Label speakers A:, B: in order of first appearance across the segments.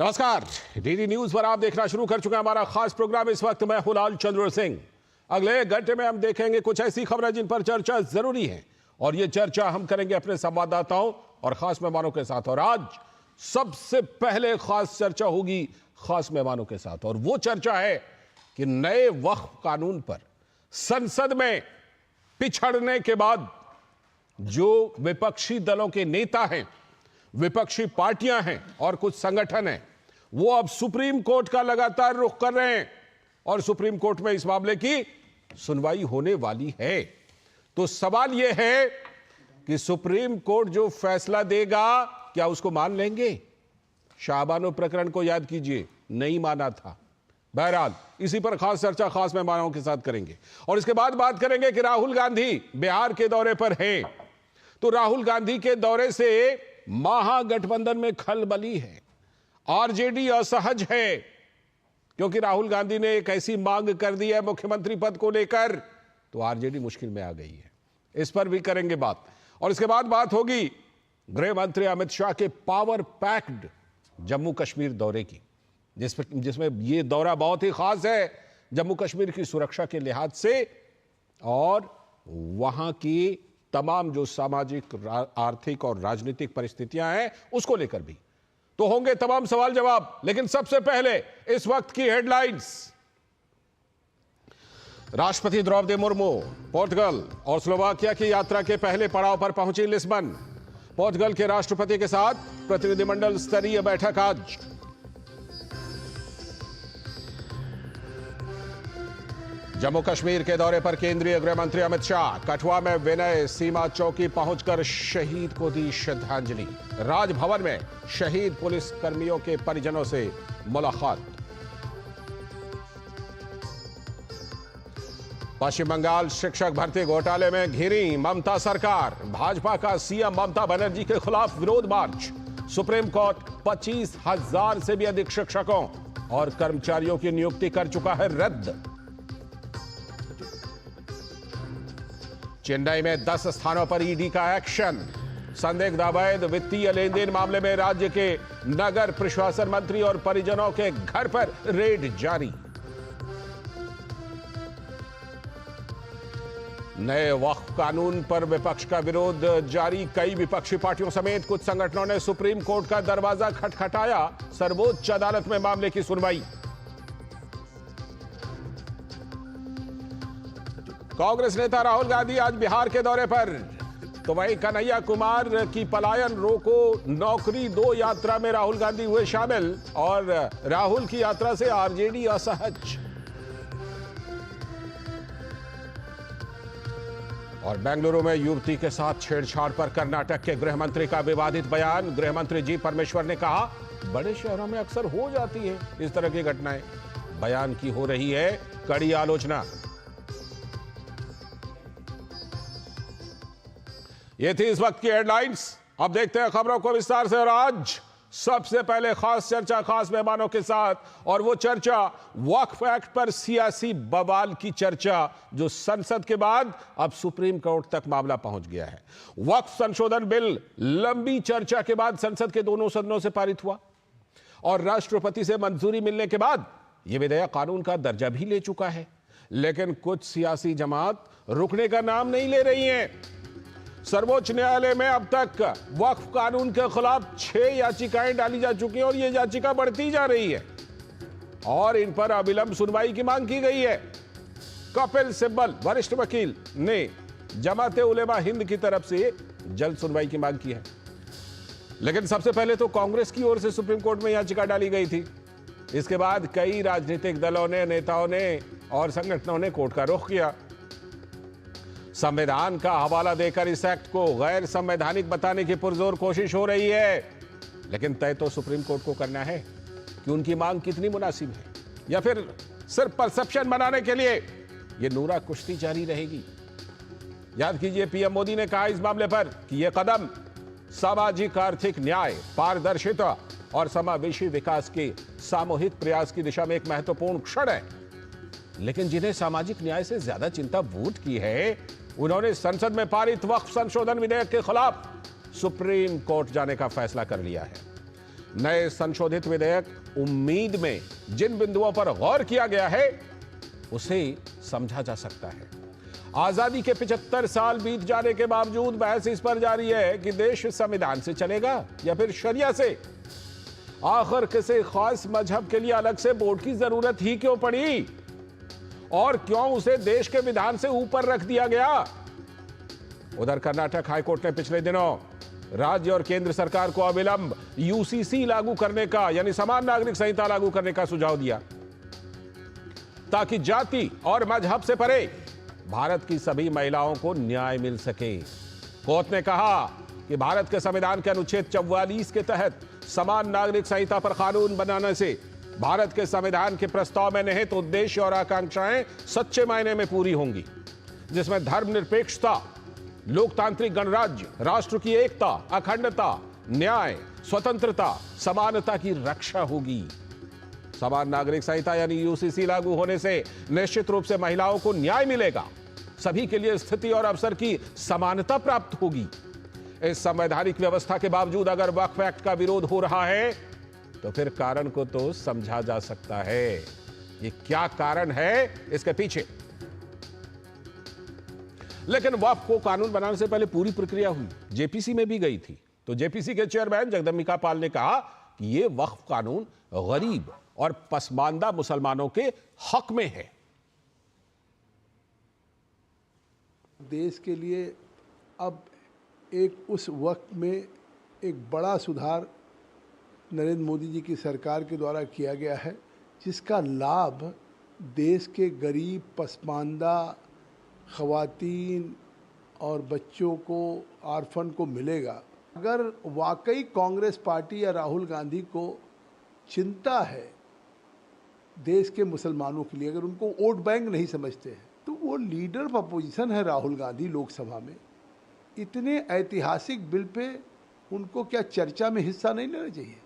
A: नमस्कार, DD news पर आप देखना शुरू कर चुके हैं हमारा खास प्रोग्राम। इस वक्त मैं हूं लाल चंद्र सिंह। अगले एक घंटे में हम देखेंगे कुछ ऐसी खबरें जिन पर चर्चा जरूरी है, और ये चर्चा हम करेंगे अपने संवाददाताओं और खास मेहमानों के साथ। और आज सबसे पहले खास चर्चा होगी खास मेहमानों के साथ, और वो चर्चा है कि नए वक्फ कानून पर संसद में पिछड़ने के बाद जो विपक्षी दलों के नेता हैं, विपक्षी पार्टियां हैं और कुछ संगठन हैं, वो अब सुप्रीम कोर्ट का लगातार रुख कर रहे हैं और सुप्रीम कोर्ट में इस मामले की सुनवाई होने वाली है। तो सवाल यह है कि सुप्रीम कोर्ट जो फैसला देगा क्या उसको मान लेंगे? शाहबानो प्रकरण को याद कीजिए, नहीं माना था। बहरहाल इसी पर खास चर्चा खास मेहमानों के साथ करेंगे, और इसके बाद बात करेंगे कि राहुल गांधी बिहार के दौरे पर हैं। तो राहुल गांधी के दौरे से महागठबंधन में खलबली है, आरजेडी असहज है, क्योंकि राहुल गांधी ने एक ऐसी मांग कर दी है मुख्यमंत्री पद को लेकर, तो आरजेडी मुश्किल में आ गई है। इस पर भी करेंगे बात, और इसके बाद बात होगी गृह मंत्री अमित शाह के पावर पैक्ड जम्मू कश्मीर दौरे की, जिसमें यह दौरा बहुत ही खास है जम्मू कश्मीर की सुरक्षा के लिहाज से, और वहां की तमाम जो सामाजिक, आर्थिक और राजनीतिक परिस्थितियां हैं उसको लेकर भी। तो होंगे तमाम सवाल जवाब, लेकिन सबसे पहले इस वक्त की हेडलाइंस। राष्ट्रपति द्रौपदी मुर्मू पोर्टुगल और स्लोवाकिया की यात्रा के पहले पड़ाव पर पहुंची लिस्बन। पोर्टुगल के राष्ट्रपति के साथ प्रतिनिधिमंडल स्तरीय बैठक आज। जम्मू कश्मीर के दौरे पर केंद्रीय गृह मंत्री अमित शाह कठुआ में विनय सीमा चौकी पहुंचकर शहीद को दी श्रद्धांजलि। राजभवन में शहीद पुलिस कर्मियों के परिजनों से मुलाकात। पश्चिम बंगाल शिक्षक भर्ती घोटाले में घिरी ममता सरकार। भाजपा का सीएम ममता बनर्जी के खिलाफ विरोध मार्च। सुप्रीम कोर्ट 25,000 से भी अधिक शिक्षकों और कर्मचारियों की नियुक्ति कर चुका है रद्द। चेन्नई में 10 स्थानों पर ईडी का एक्शन। संदिग्ध अवैध वित्तीय लेन देन मामले में राज्य के नगर प्रशासन मंत्री और परिजनों के घर पर रेड जारी। नए वक्फ कानून पर विपक्ष का विरोध जारी। कई विपक्षी पार्टियों समेत कुछ संगठनों ने सुप्रीम कोर्ट का दरवाजा खटखटाया। सर्वोच्च अदालत में मामले की सुनवाई। कांग्रेस नेता राहुल गांधी आज बिहार के दौरे पर, तो वहीं कन्हैया कुमार की पलायन रोको नौकरी 2 यात्रा में राहुल गांधी हुए शामिल, और राहुल की यात्रा से आरजेडी असहज। और बेंगलुरु में युवती के साथ छेड़छाड़ पर कर्नाटक के गृह मंत्री का विवादित बयान। गृह मंत्री जी परमेश्वर ने कहा, बड़े शहरों में अक्सर हो जाती है इस तरह की घटनाएं। बयान की हो रही है कड़ी आलोचना। ये थी इस वक्त की हेडलाइंस। अब देखते हैं खबरों को विस्तार से, और आज सबसे पहले खास चर्चा खास मेहमानों के साथ, और वो चर्चा वक्फ एक्ट पर सियासी बवाल की चर्चा, जो संसद के बाद अब सुप्रीम कोर्ट तक मामला पहुंच गया है। वक्फ संशोधन बिल लंबी चर्चा के बाद संसद के दोनों सदनों से पारित हुआ, और राष्ट्रपति से मंजूरी मिलने के बाद यह विधेयक कानून का दर्जा भी ले चुका है। लेकिन कुछ सियासी जमात रुकने का नाम नहीं ले रही है। सर्वोच्च न्यायालय में अब तक वक्फ कानून के खिलाफ 6 याचिकाएं डाली जा चुकी हैं, और ये याचिका बढ़ती जा रही है, और इन पर अविलंब सुनवाई की मांग की गई है। कपिल सिब्बल वरिष्ठ वकील ने जमाते उलेमा हिंद की तरफ से जल्द सुनवाई की मांग की है। लेकिन सबसे पहले तो कांग्रेस की ओर से सुप्रीम कोर्ट में याचिका डाली गई थी। इसके बाद कई राजनीतिक दलों ने, नेताओं ने और संगठनों ने कोर्ट का रुख किया। संविधान का हवाला देकर इस एक्ट को गैर संवैधानिक बताने की पुरजोर कोशिश हो रही है, लेकिन तय तो सुप्रीम कोर्ट को करना है कि उनकी मांग कितनी मुनासिब है, या फिर सिर्फ परसेप्शन बनाने के लिए यह नूरा कुश्ती जारी रहेगी। याद कीजिए, पीएम मोदी ने कहा इस मामले पर कि यह कदम सामाजिक आर्थिक न्याय, पारदर्शिता और समावेशी विकास के सामूहिक प्रयास की दिशा में एक महत्वपूर्ण क्षण है। लेकिन जिन्हें सामाजिक न्याय से ज्यादा चिंता वोट की है, उन्होंने संसद में पारित वक्फ संशोधन विधेयक के खिलाफ सुप्रीम कोर्ट जाने का फैसला कर लिया है। नए संशोधित विधेयक उम्मीद में जिन बिंदुओं पर गौर किया गया है उसे समझा जा सकता है। आजादी के 75 साल बीत जाने के बावजूद बहस इस पर जारी है कि देश संविधान से चलेगा या फिर शरिया से। आखिर किसी खास मजहब के लिए अलग से बोर्ड की जरूरत ही क्यों पड़ी और क्यों उसे देश के विधान से ऊपर रख दिया गया। उधर कर्नाटक हाईकोर्ट ने पिछले दिनों राज्य और केंद्र सरकार को अविलंब यूसीसी लागू करने का यानी समान नागरिक संहिता लागू करने का सुझाव दिया ताकि जाति और मजहब से परे भारत की सभी महिलाओं को न्याय मिल सके। कोर्ट ने कहा कि भारत के संविधान के अनुच्छेद 44 के तहत समान नागरिक संहिता पर कानून बनाने से भारत के संविधान के प्रस्ताव में निहित उद्देश्य और आकांक्षाएं सच्चे मायने में पूरी होंगी, जिसमें धर्मनिरपेक्षता, लोकतांत्रिक गणराज्य, राष्ट्र की एकता, अखंडता, न्याय, स्वतंत्रता, समानता की रक्षा होगी। समान नागरिक संहिता यानी यूसीसी लागू होने से निश्चित रूप से महिलाओं को न्याय मिलेगा, सभी के लिए स्थिति और अवसर की समानता प्राप्त होगी। इस संवैधानिक व्यवस्था के बावजूद अगर वक्फ एक्ट का विरोध हो रहा है तो फिर कारण को तो समझा जा सकता है। ये क्या कारण है इसके पीछे? लेकिन वक्फ को कानून बनाने से पहले पूरी प्रक्रिया हुई, जेपीसी में भी गई थी। तो जेपीसी के चेयरमैन जगदम्बिका पाल ने कहा कि यह वक्फ कानून गरीब और पसमानदा मुसलमानों के हक में है।
B: देश के लिए अब एक उस वक्त में एक बड़ा सुधार नरेंद्र मोदी जी की सरकार के द्वारा किया गया है, जिसका लाभ देश के गरीब, पसमानदा, ख़वातीन और बच्चों को, ऑर्फन को मिलेगा। अगर वाकई कांग्रेस पार्टी या राहुल गांधी को चिंता है देश के मुसलमानों के लिए, अगर उनको वोट बैंक नहीं समझते हैं, तो वो लीडर ऑफ अपोजिशन है राहुल गांधी लोकसभा में। इतने ऐतिहासिक बिल पे उनको क्या चर्चा में हिस्सा नहीं लेना चाहिए?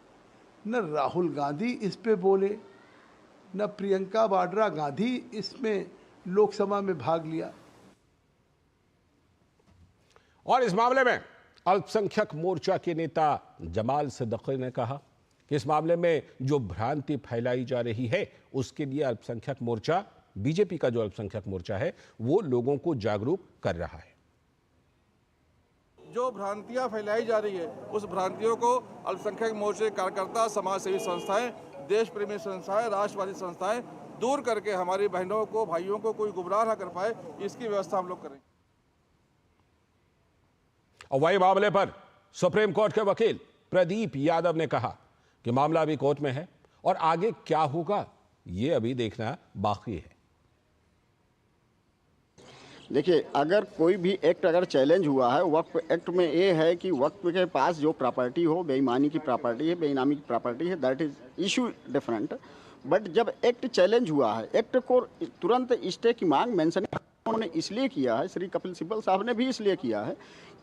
B: न राहुल गांधी इस पे बोले, न प्रियंका वाड्रा गांधी इसमें लोकसभा में भाग लिया।
A: और इस मामले में अल्पसंख्यक मोर्चा के नेता जमाल सिद्दीकी ने कहा कि इस मामले में जो भ्रांति फैलाई जा रही है उसके लिए अल्पसंख्यक मोर्चा, बीजेपी का जो अल्पसंख्यक मोर्चा है, वो लोगों को जागरूक कर रहा है।
C: जो भ्रांतियां फैलाई जा रही है उस भ्रांतियों को अल्पसंख्यक मोर्चे कार्यकर्ता, समाज सेवी संस्थाएं, देश प्रेमी संस्थाएं, राष्ट्रवादी संस्थाएं दूर करके हमारी बहनों को, भाइयों को कोई गुमराह न कर पाए, इसकी व्यवस्था हम लोग करेंगे।
A: और वही मामले पर सुप्रीम कोर्ट के वकील प्रदीप यादव ने कहा कि मामला अभी कोर्ट में है और आगे क्या होगा ये अभी देखना बाकी है।
D: देखिए, अगर कोई भी एक्ट अगर चैलेंज हुआ है, वक्फ एक्ट में ये है कि वक्फ के पास जो प्रॉपर्टी हो, बेईमानी की प्रॉपर्टी है, बेईनामी की प्रॉपर्टी है, that is issue different. But जब एक्ट चैलेंज हुआ है, एक्ट को तुरंत स्टे की मांग मेंशन उन्होंने इसलिए किया है, श्री कपिल सिब्बल साहब ने भी इसलिए किया है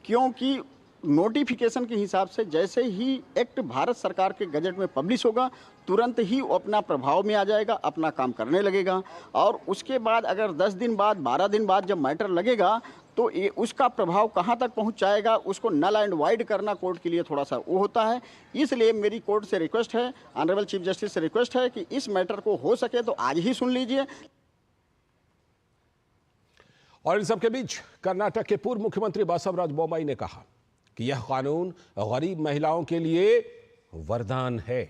D: क्योंकि नोटिफिकेशन के हिसाब से जैसे ही एक्ट भारत सरकार के गजट में पब्लिश होगा, तुरंत ही वो अपना प्रभाव में आ जाएगा, अपना काम करने लगेगा। और उसके बाद अगर 10 दिन बाद, 12 दिन बाद जब मैटर लगेगा तो ये उसका प्रभाव कहाँ तक पहुँच जाएगा, उसको नल एंड वाइड करना कोर्ट के लिए थोड़ा सा वो होता है। इसलिए मेरी कोर्ट से रिक्वेस्ट है, ऑनरेबल चीफ जस्टिस से रिक्वेस्ट है कि इस मैटर को हो सके तो आज ही सुन लीजिए।
A: और इन सबके बीच कर्नाटक के पूर्व मुख्यमंत्री बसवराज बोम्मई ने कहा कि यह कानून गरीब महिलाओं के लिए वरदान है।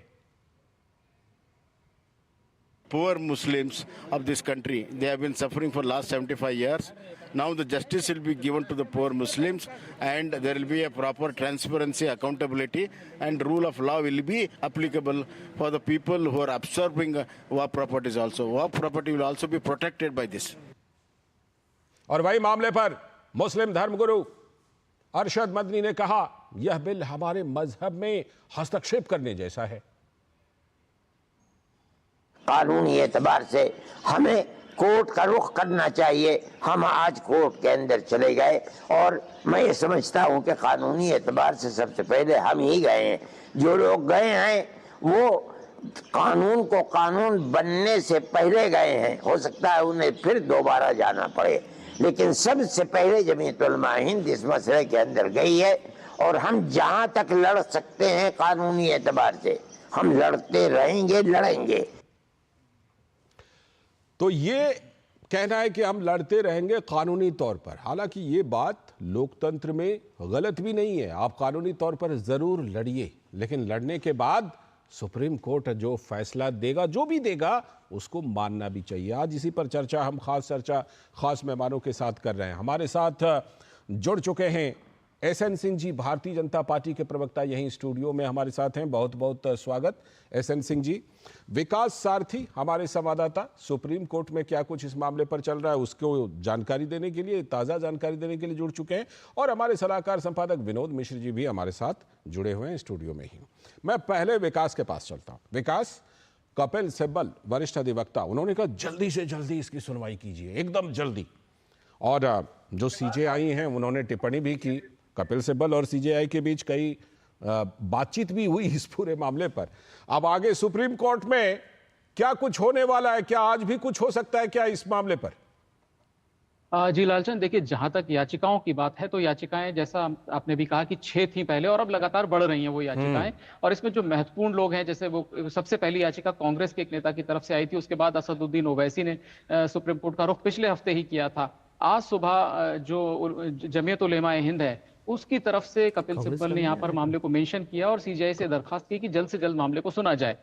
E: Poor Muslims of this country, they have been suffering for last 75 years. Now the justice will be given to the poor Muslims and there will be a proper transparency, accountability and rule of law will be applicable for the people who are absorbing waqf properties also. Waqf property will also be protected by this.
A: और वही मामले पर मुस्लिम धर्मगुरु अरशद मदनी ने कहा यह bill हमारे मजहब में हस्तक्षेप करने जैसा है।
F: कानूनी एतबार से हमें कोर्ट का रुख करना चाहिए। हम आज कोर्ट के अंदर चले गए और मैं ये समझता हूं कि कानूनी एतबार से सबसे पहले हम ही गए हैं। जो लोग गए हैं वो कानून को कानून बनने से पहले गए हैं। हो सकता है उन्हें फिर दोबारा जाना पड़े, लेकिन सबसे पहले जमीयत उलमा हिंद इस मसले के अंदर गई है और हम जहां तक लड़ सकते हैं कानूनी एतबार से हम लड़ते रहेंगे, लड़ेंगे।
A: तो ये कहना है कि हम लड़ते रहेंगे कानूनी तौर पर, हालांकि ये बात लोकतंत्र में गलत भी नहीं है। आप कानूनी तौर पर जरूर लड़िए, लेकिन लड़ने के बाद सुप्रीम कोर्ट जो फैसला देगा, जो भी देगा, उसको मानना भी चाहिए। आज इसी पर चर्चा हम खास मेहमानों के साथ कर रहे हैं। हमारे साथ जुड़ चुके हैं एसएन सिंह जी, भारतीय जनता पार्टी के प्रवक्ता, यहीं स्टूडियो में हमारे साथ हैं। बहुत बहुत स्वागत एसएन सिंह जी। विकास सारथी हमारे संवाददाता, सुप्रीम कोर्ट में क्या कुछ इस मामले पर चल रहा है उसको जानकारी देने के लिए, ताज़ा जानकारी देने के लिए जुड़ चुके हैं। और हमारे सलाहकार संपादक विनोद मिश्र जी भी हमारे साथ जुड़े हुए हैं स्टूडियो में ही। मैं पहले विकास के पास चलता हूँ। विकास, कपिल सिब्बल वरिष्ठ अधिवक्ता, उन्होंने कहा जल्दी से जल्दी इसकी सुनवाई कीजिए, एकदम जल्दी। और जो सीजेआई हैं उन्होंने टिप्पणी भी की। कपिल सिब्बल और सीजेआई के बीच कई बातचीत भी हुई इस पूरे मामले पर। अब आगे सुप्रीम कोर्ट में क्या कुछ होने वाला है? क्या आज भी कुछ हो सकता है क्या इस मामले पर?
G: जी लालचंद, देखिए जहां तक याचिकाओं की बात है तो याचिकाएं जैसा आपने भी कहा कि 6 थी पहले और अब लगातार बढ़ रही हैं वो याचिकाएं। और इसमें जो महत्वपूर्ण लोग हैं, जैसे वो सबसे पहली याचिका कांग्रेस के एक नेता की तरफ से आई थी, उसके बाद असदुद्दीन ओवैसी ने सुप्रीम कोर्ट का रुख पिछले हफ्ते ही किया था। आज सुबह जो जमीयत उलेमा ए हिंद है उसकी तरफ से कपिल सिब्बल ने यहाँ पर मामले को मेंशन किया और सीजेआई से दरखास्त की कि जल्द से जल्द मामले को सुना जाए।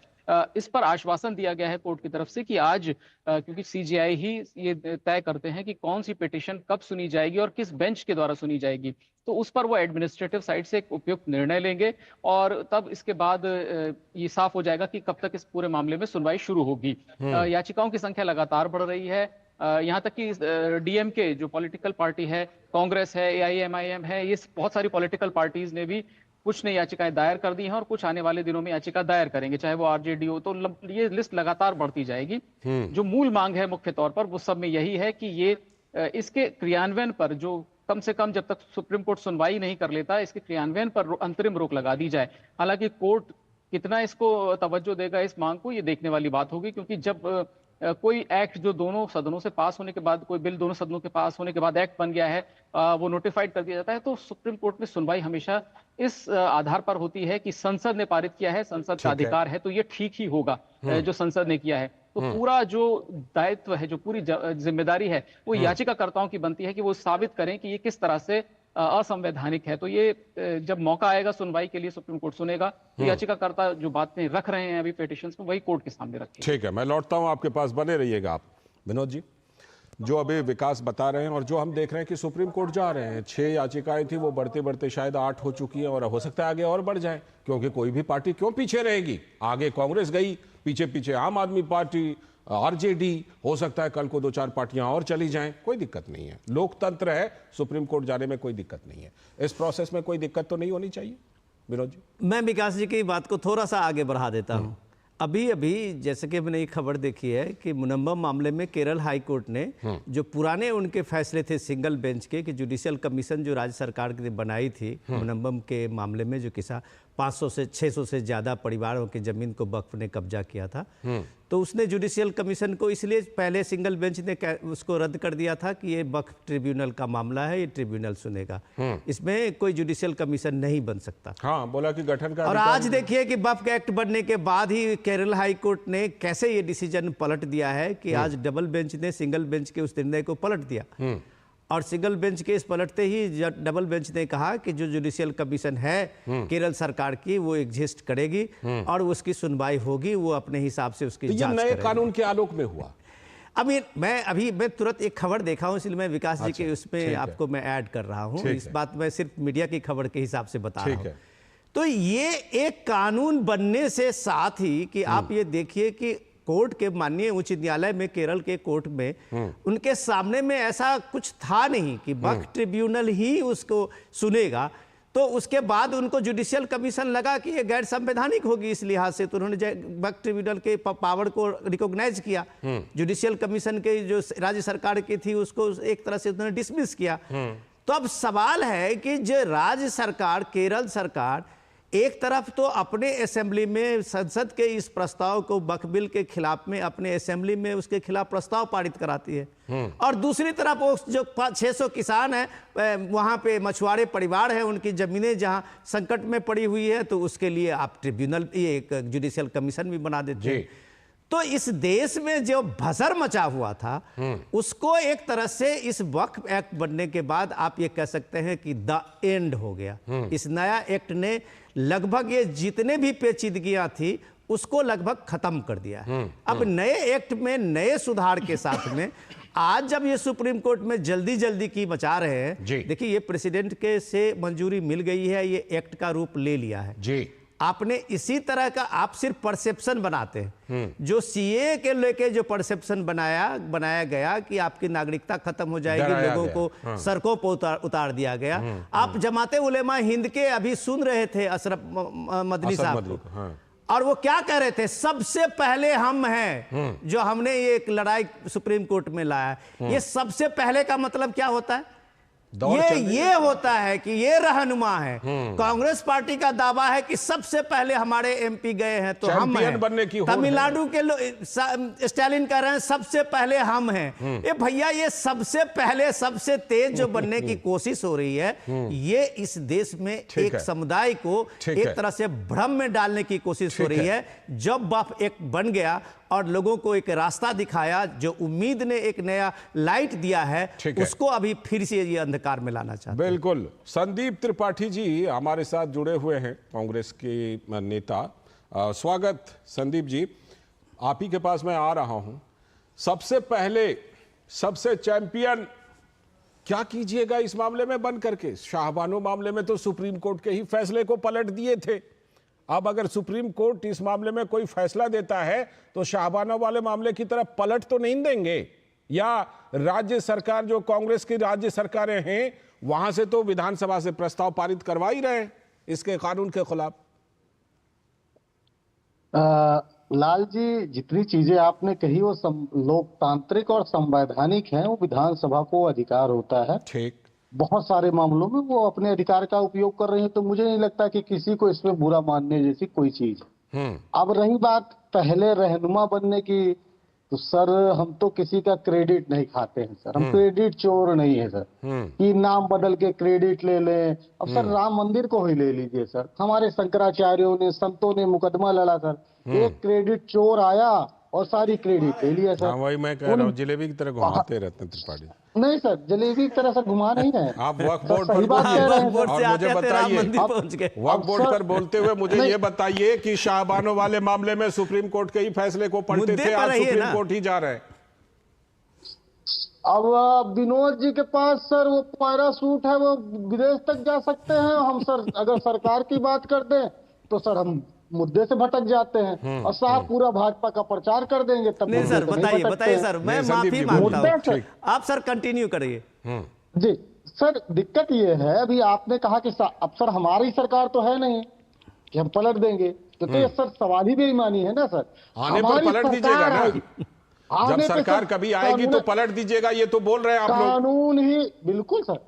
G: इस पर आश्वासन दिया गया है कोर्ट की तरफ से कि आज, क्योंकि सीजेआई ही ये तय करते हैं कि कौन सी पिटीशन कब सुनी जाएगी और किस बेंच के द्वारा सुनी जाएगी, तो उस पर वो एडमिनिस्ट्रेटिव साइड से एक उपयुक्त निर्णय लेंगे और तब इसके बाद ये साफ हो जाएगा कि कब तक इस पूरे मामले में सुनवाई शुरू होगी। याचिकाओं की संख्या लगातार बढ़ रही है। यहाँ तक कि डीएमके जो पॉलिटिकल पार्टी है, कांग्रेस है, एआईएमआईएम है, ये बहुत सारी पॉलिटिकल पार्टीज ने भी कुछ ने याचिकाएं दायर कर दी हैं और कुछ आने वाले दिनों में याचिका दायर करेंगे, चाहे वो आरजेडी हो। तो ये लिस्ट लगातार बढ़ती जाएगी। जो मूल मांग है मुख्य तौर पर वो सब में यही है कि ये इसके क्रियान्वयन पर, जो कम से कम जब तक सुप्रीम कोर्ट सुनवाई नहीं कर लेता, इसके क्रियान्वयन पर अंतरिम रोक लगा दी जाए। हालांकि कोर्ट कितना इसको तवज्जो देगा इस मांग को, ये देखने वाली बात होगी, क्योंकि जब कोई एक्ट जो दोनों सदनों से पास होने के बाद, कोई बिल दोनों सदनों के पास होने के बाद एक्ट बन गया है, वो नोटिफाइड कर दिया जाता है, तो सुप्रीम कोर्ट में सुनवाई हमेशा इस आधार पर होती है कि संसद ने पारित किया है, संसद का अधिकार है, तो ये ठीक ही होगा जो संसद ने किया है। तो पूरा जो दायित्व है, जो पूरी जिम्मेदारी है, वो याचिकाकर्ताओं की बनती है कि वो साबित करें कि ये किस तरह से असंवैधानिक है। तो ये जब मौका आएगा सुनवाई के लिए, सुप्रीम कोर्ट सुनेगा, तो याचिकाकर्ता जो बातें रख रहे हैं अभी पिटीशंस में, वही कोर्ट के सामने रखें।
A: ठीक है, मैं लौटता हूं आपके पास, बने रहिएगा आप। विनोद जी, जो अभी विकास बता रहे हैं और जो हम देख रहे हैं कि सुप्रीम कोर्ट जा रहे हैं, 6 याचिकाएं थी, वो बढ़ते बढ़ते शायद 8 हो चुकी हैं और हो सकता है आगे और बढ़ जाए, क्योंकि कोई भी पार्टी क्यों पीछे रहेगी। आगे कांग्रेस गई, पीछे पीछे आम आदमी पार्टी, आरजेडी, हो सकता है कल को 2-4 पार्टियां और चली जाएं, कोई दिक्कत नहीं है। लोकतंत्र है, सुप्रीम कोर्ट जाने में कोई दिक्कत नहीं है। इस प्रोसेस में कोई दिक्कत तो नहीं होनी चाहिए। विनोद जी,
H: मैं विकास जी की बात को थोड़ा सा आगे बढ़ा देता हूं। अभी जैसे कि मैंने एक खबर देखी है कि मुनम्बम मामले में केरल हाई कोर्ट ने जो पुराने उनके फैसले थे सिंगल बेंच के, कि जुडिशियल कमीशन जो राज्य सरकार ने बनाई थी मुनम्बम के मामले में, जो किसा 500 से 600 से ज़्यादा परिवारों की ज़मीन को वक्फ ने कब्जा किया था, तो उसने जुडिशियल कमीशन को इसलिए पहले सिंगल बेंच ने उसको रद्द कर दिया था कि ये वक्फ ट्रिब्यूनल का मामला है, ये ट्रिब्यूनल सुनेगा, इसमें कोई जुडिशियल कमीशन नहीं बन सकता।
A: हाँ, बोला कि गठन का।
H: और आज देखिए कि वक्फ एक्ट बनने के बाद ही केरल हाई कोर्ट ने कैसे ये डिसीजन पलट दिया है कि आज डबल बेंच ने सिंगल बेंच के उस निर्णय को पलट दिया। और सिंगल बेंच केस पलटते ही डबल बेंच ने कहा कि जो जुडिशियल कमीशन है केरल सरकार की, वो एग्जिस्ट करेगी और उसकी सुनवाई होगी, वो अपने हिसाब से उसकी जांच करेगी।
A: नए कानून के आलोक में हुआ।
H: मैं तुरंत एक खबर देखा हूं, इसलिए मैं विकास जी के उसमें आपको मैं ऐड कर रहा हूं। इस बात में सिर्फ मीडिया की खबर के हिसाब से बता रहा हूं। तो ये एक कानून बनने से साथ ही कि आप ये देखिए कि कोर्ट के माननीय उच्च न्यायालय में, केरल के कोर्ट में, उनके सामने में ऐसा कुछ था नहीं कि वक्फ ट्रिब्यूनल ही उसको सुनेगा। तो उसके बाद उनको जुडिशियल कमीशन लगा कि ये गैर संवैधानिक होगी इस लिहाज से, तो उन्होंने वक्फ ट्रिब्यूनल के पावर को रिकॉग्नाइज किया। जुडिशियल कमीशन के जो राज्य सरकार की थी उसको एक तरह से उन्होंने डिसमिस किया। तो अब सवाल है कि जो राज्य सरकार, केरल सरकार, एक तरफ तो अपने असेंबली में संसद के इस प्रस्ताव को वक्फ बिल के खिलाफ में अपने असेंबली में उसके खिलाफ प्रस्ताव पारित कराती है, और दूसरी तरफ वो जो 600 किसान हैं वहां पे मछुआरे परिवार हैं, उनकी जमीनें जहां संकट में पड़ी हुई है, तो उसके लिए आप ट्रिब्यूनल, ये एक जुडिशियल कमीशन भी बना देते हैं। तो इस देश में जो भसर मचा हुआ था उसको एक तरह से इस वक्फ एक्ट बनने के बाद आप ये कह सकते हैं कि द एंड हो गया। इस नया एक्ट ने लगभग ये जितने भी पेचीदगियां थी उसको लगभग खत्म कर दिया है। अब नए एक्ट में नए सुधार के साथ में आज जब ये सुप्रीम कोर्ट में जल्दी जल्दी की मचा रहे हैं, देखिए ये प्रेसिडेंट के से मंजूरी मिल गई है, ये एक्ट का रूप ले लिया है जी। आपने इसी तरह का आप सिर्फ परसेप्शन बनाते हैं, जो सीए के लेके जो परसेप्शन बनाया गया कि आपकी नागरिकता खत्म हो जाएगी, लोगों को सड़कों पर उतार दिया गया। आप जमाते उलेमा हिंद के अभी सुन रहे थे अशरफ मदनी साहब, और वो क्या कह रहे थे, सबसे पहले हम हैं जो हमने ये एक लड़ाई सुप्रीम कोर्ट में लाया। ये सबसे पहले का मतलब क्या होता है? ये होता है कि ये रहनुमा है। कांग्रेस पार्टी का दावा है कि सबसे पहले हमारे एमपी गए हैं तो हम हैं। तमिलनाडु के लोग स्टालिन कह रहे हैं सबसे पहले हम हैं। ये भैया ये सबसे पहले सबसे तेज जो बनने की कोशिश हो रही है, ये इस देश में एक समुदाय को एक तरह से भ्रम में डालने की कोशिश हो रही है। जब वक्फ एक बन गया और लोगों को एक रास्ता दिखाया, जो उम्मीद ने एक नया लाइट दिया है, उसको अभी फिर से ये अंधकार में लाना चाहते हैं।
A: बिल्कुल। संदीप त्रिपाठी जी हमारे साथ जुड़े हुए हैं, कांग्रेस के नेता। स्वागत संदीप जी, आप ही के पास मैं आ रहा हूं। सबसे पहले सबसे चैंपियन क्या कीजिएगा इस मामले में बन करके? शाहबानो मामले में तो सुप्रीम कोर्ट के ही फैसले को पलट दिए थे। अब अगर सुप्रीम कोर्ट इस मामले में कोई फैसला देता है तो शाहबानो वाले मामले की तरफ पलट तो नहीं देंगे? या राज्य सरकार, जो कांग्रेस की राज्य सरकारें हैं, वहां से तो विधानसभा से प्रस्ताव पारित करवा ही रहे हैं इसके कानून के खिलाफ?
I: लाल जी, जितनी चीजें आपने कही वो लोकतांत्रिक और संवैधानिक हैं, वो विधानसभा को अधिकार होता है। ठीक, बहुत सारे मामलों में वो अपने अधिकार का उपयोग कर रही है, तो मुझे नहीं लगता कि किसी को इसमें बुरा मानने जैसी कोई चीज। अब रही बात पहले रहनुमा बनने की, तो सर हम तो किसी का क्रेडिट नहीं खाते हैं सर, हम क्रेडिट चोर नहीं है सर कि नाम बदल के क्रेडिट ले लें। अब सर राम मंदिर को ही ले लीजिए सर, हमारे शंकराचार्यों ने, संतों ने मुकदमा लड़ा सर, एक क्रेडिट चोर आया और सारी क्रेडिट ले लिया सर।
A: वही मैं कह रहा हूँ, जलेबी की तरह घुमाते रहते हैं त्रिपाठी।
I: नहीं सर, जलेबी की तरह से घुमा नहीं है
A: आप। वक्फ बोर्ड पर बोलिए और मुझे बताइए, वक्फ बोर्ड पर बोलते हुए मुझे ये बताइए कि शाहबानो वाले मामले में सुप्रीम कोर्ट के ही फैसले को पढ़ते थे, आज सुप्रीम कोर्ट ही जा रहे हैं।
I: अब विनोद जी के पास सर वो पैरासूट है, वो विदेश तक जा सकते हैं। हम सर अगर सरकार की बात कर दें तो सर हम मुद्दे से भटक जाते हैं और साहब पूरा भाजपा का प्रचार कर देंगे। तब
H: नहीं सर, बताइए सर, मैं माफी मांगता हूं, आप सर कंटिन्यू करिए।
I: जी सर, दिक्कत ये है, अभी आपने कहा कि अब सर हमारी सरकार तो है नहीं कि हम पलट देंगे, तो ये सर सवाल ही बेईमानी है ना सर।
A: आने पर पलट दीजिएगा ना, जब सरकार कभी आएगी तो पलट दीजिएगा, ये तो बोल रहे हैं आप लोग।
I: कानून ही, बिल्कुल सर,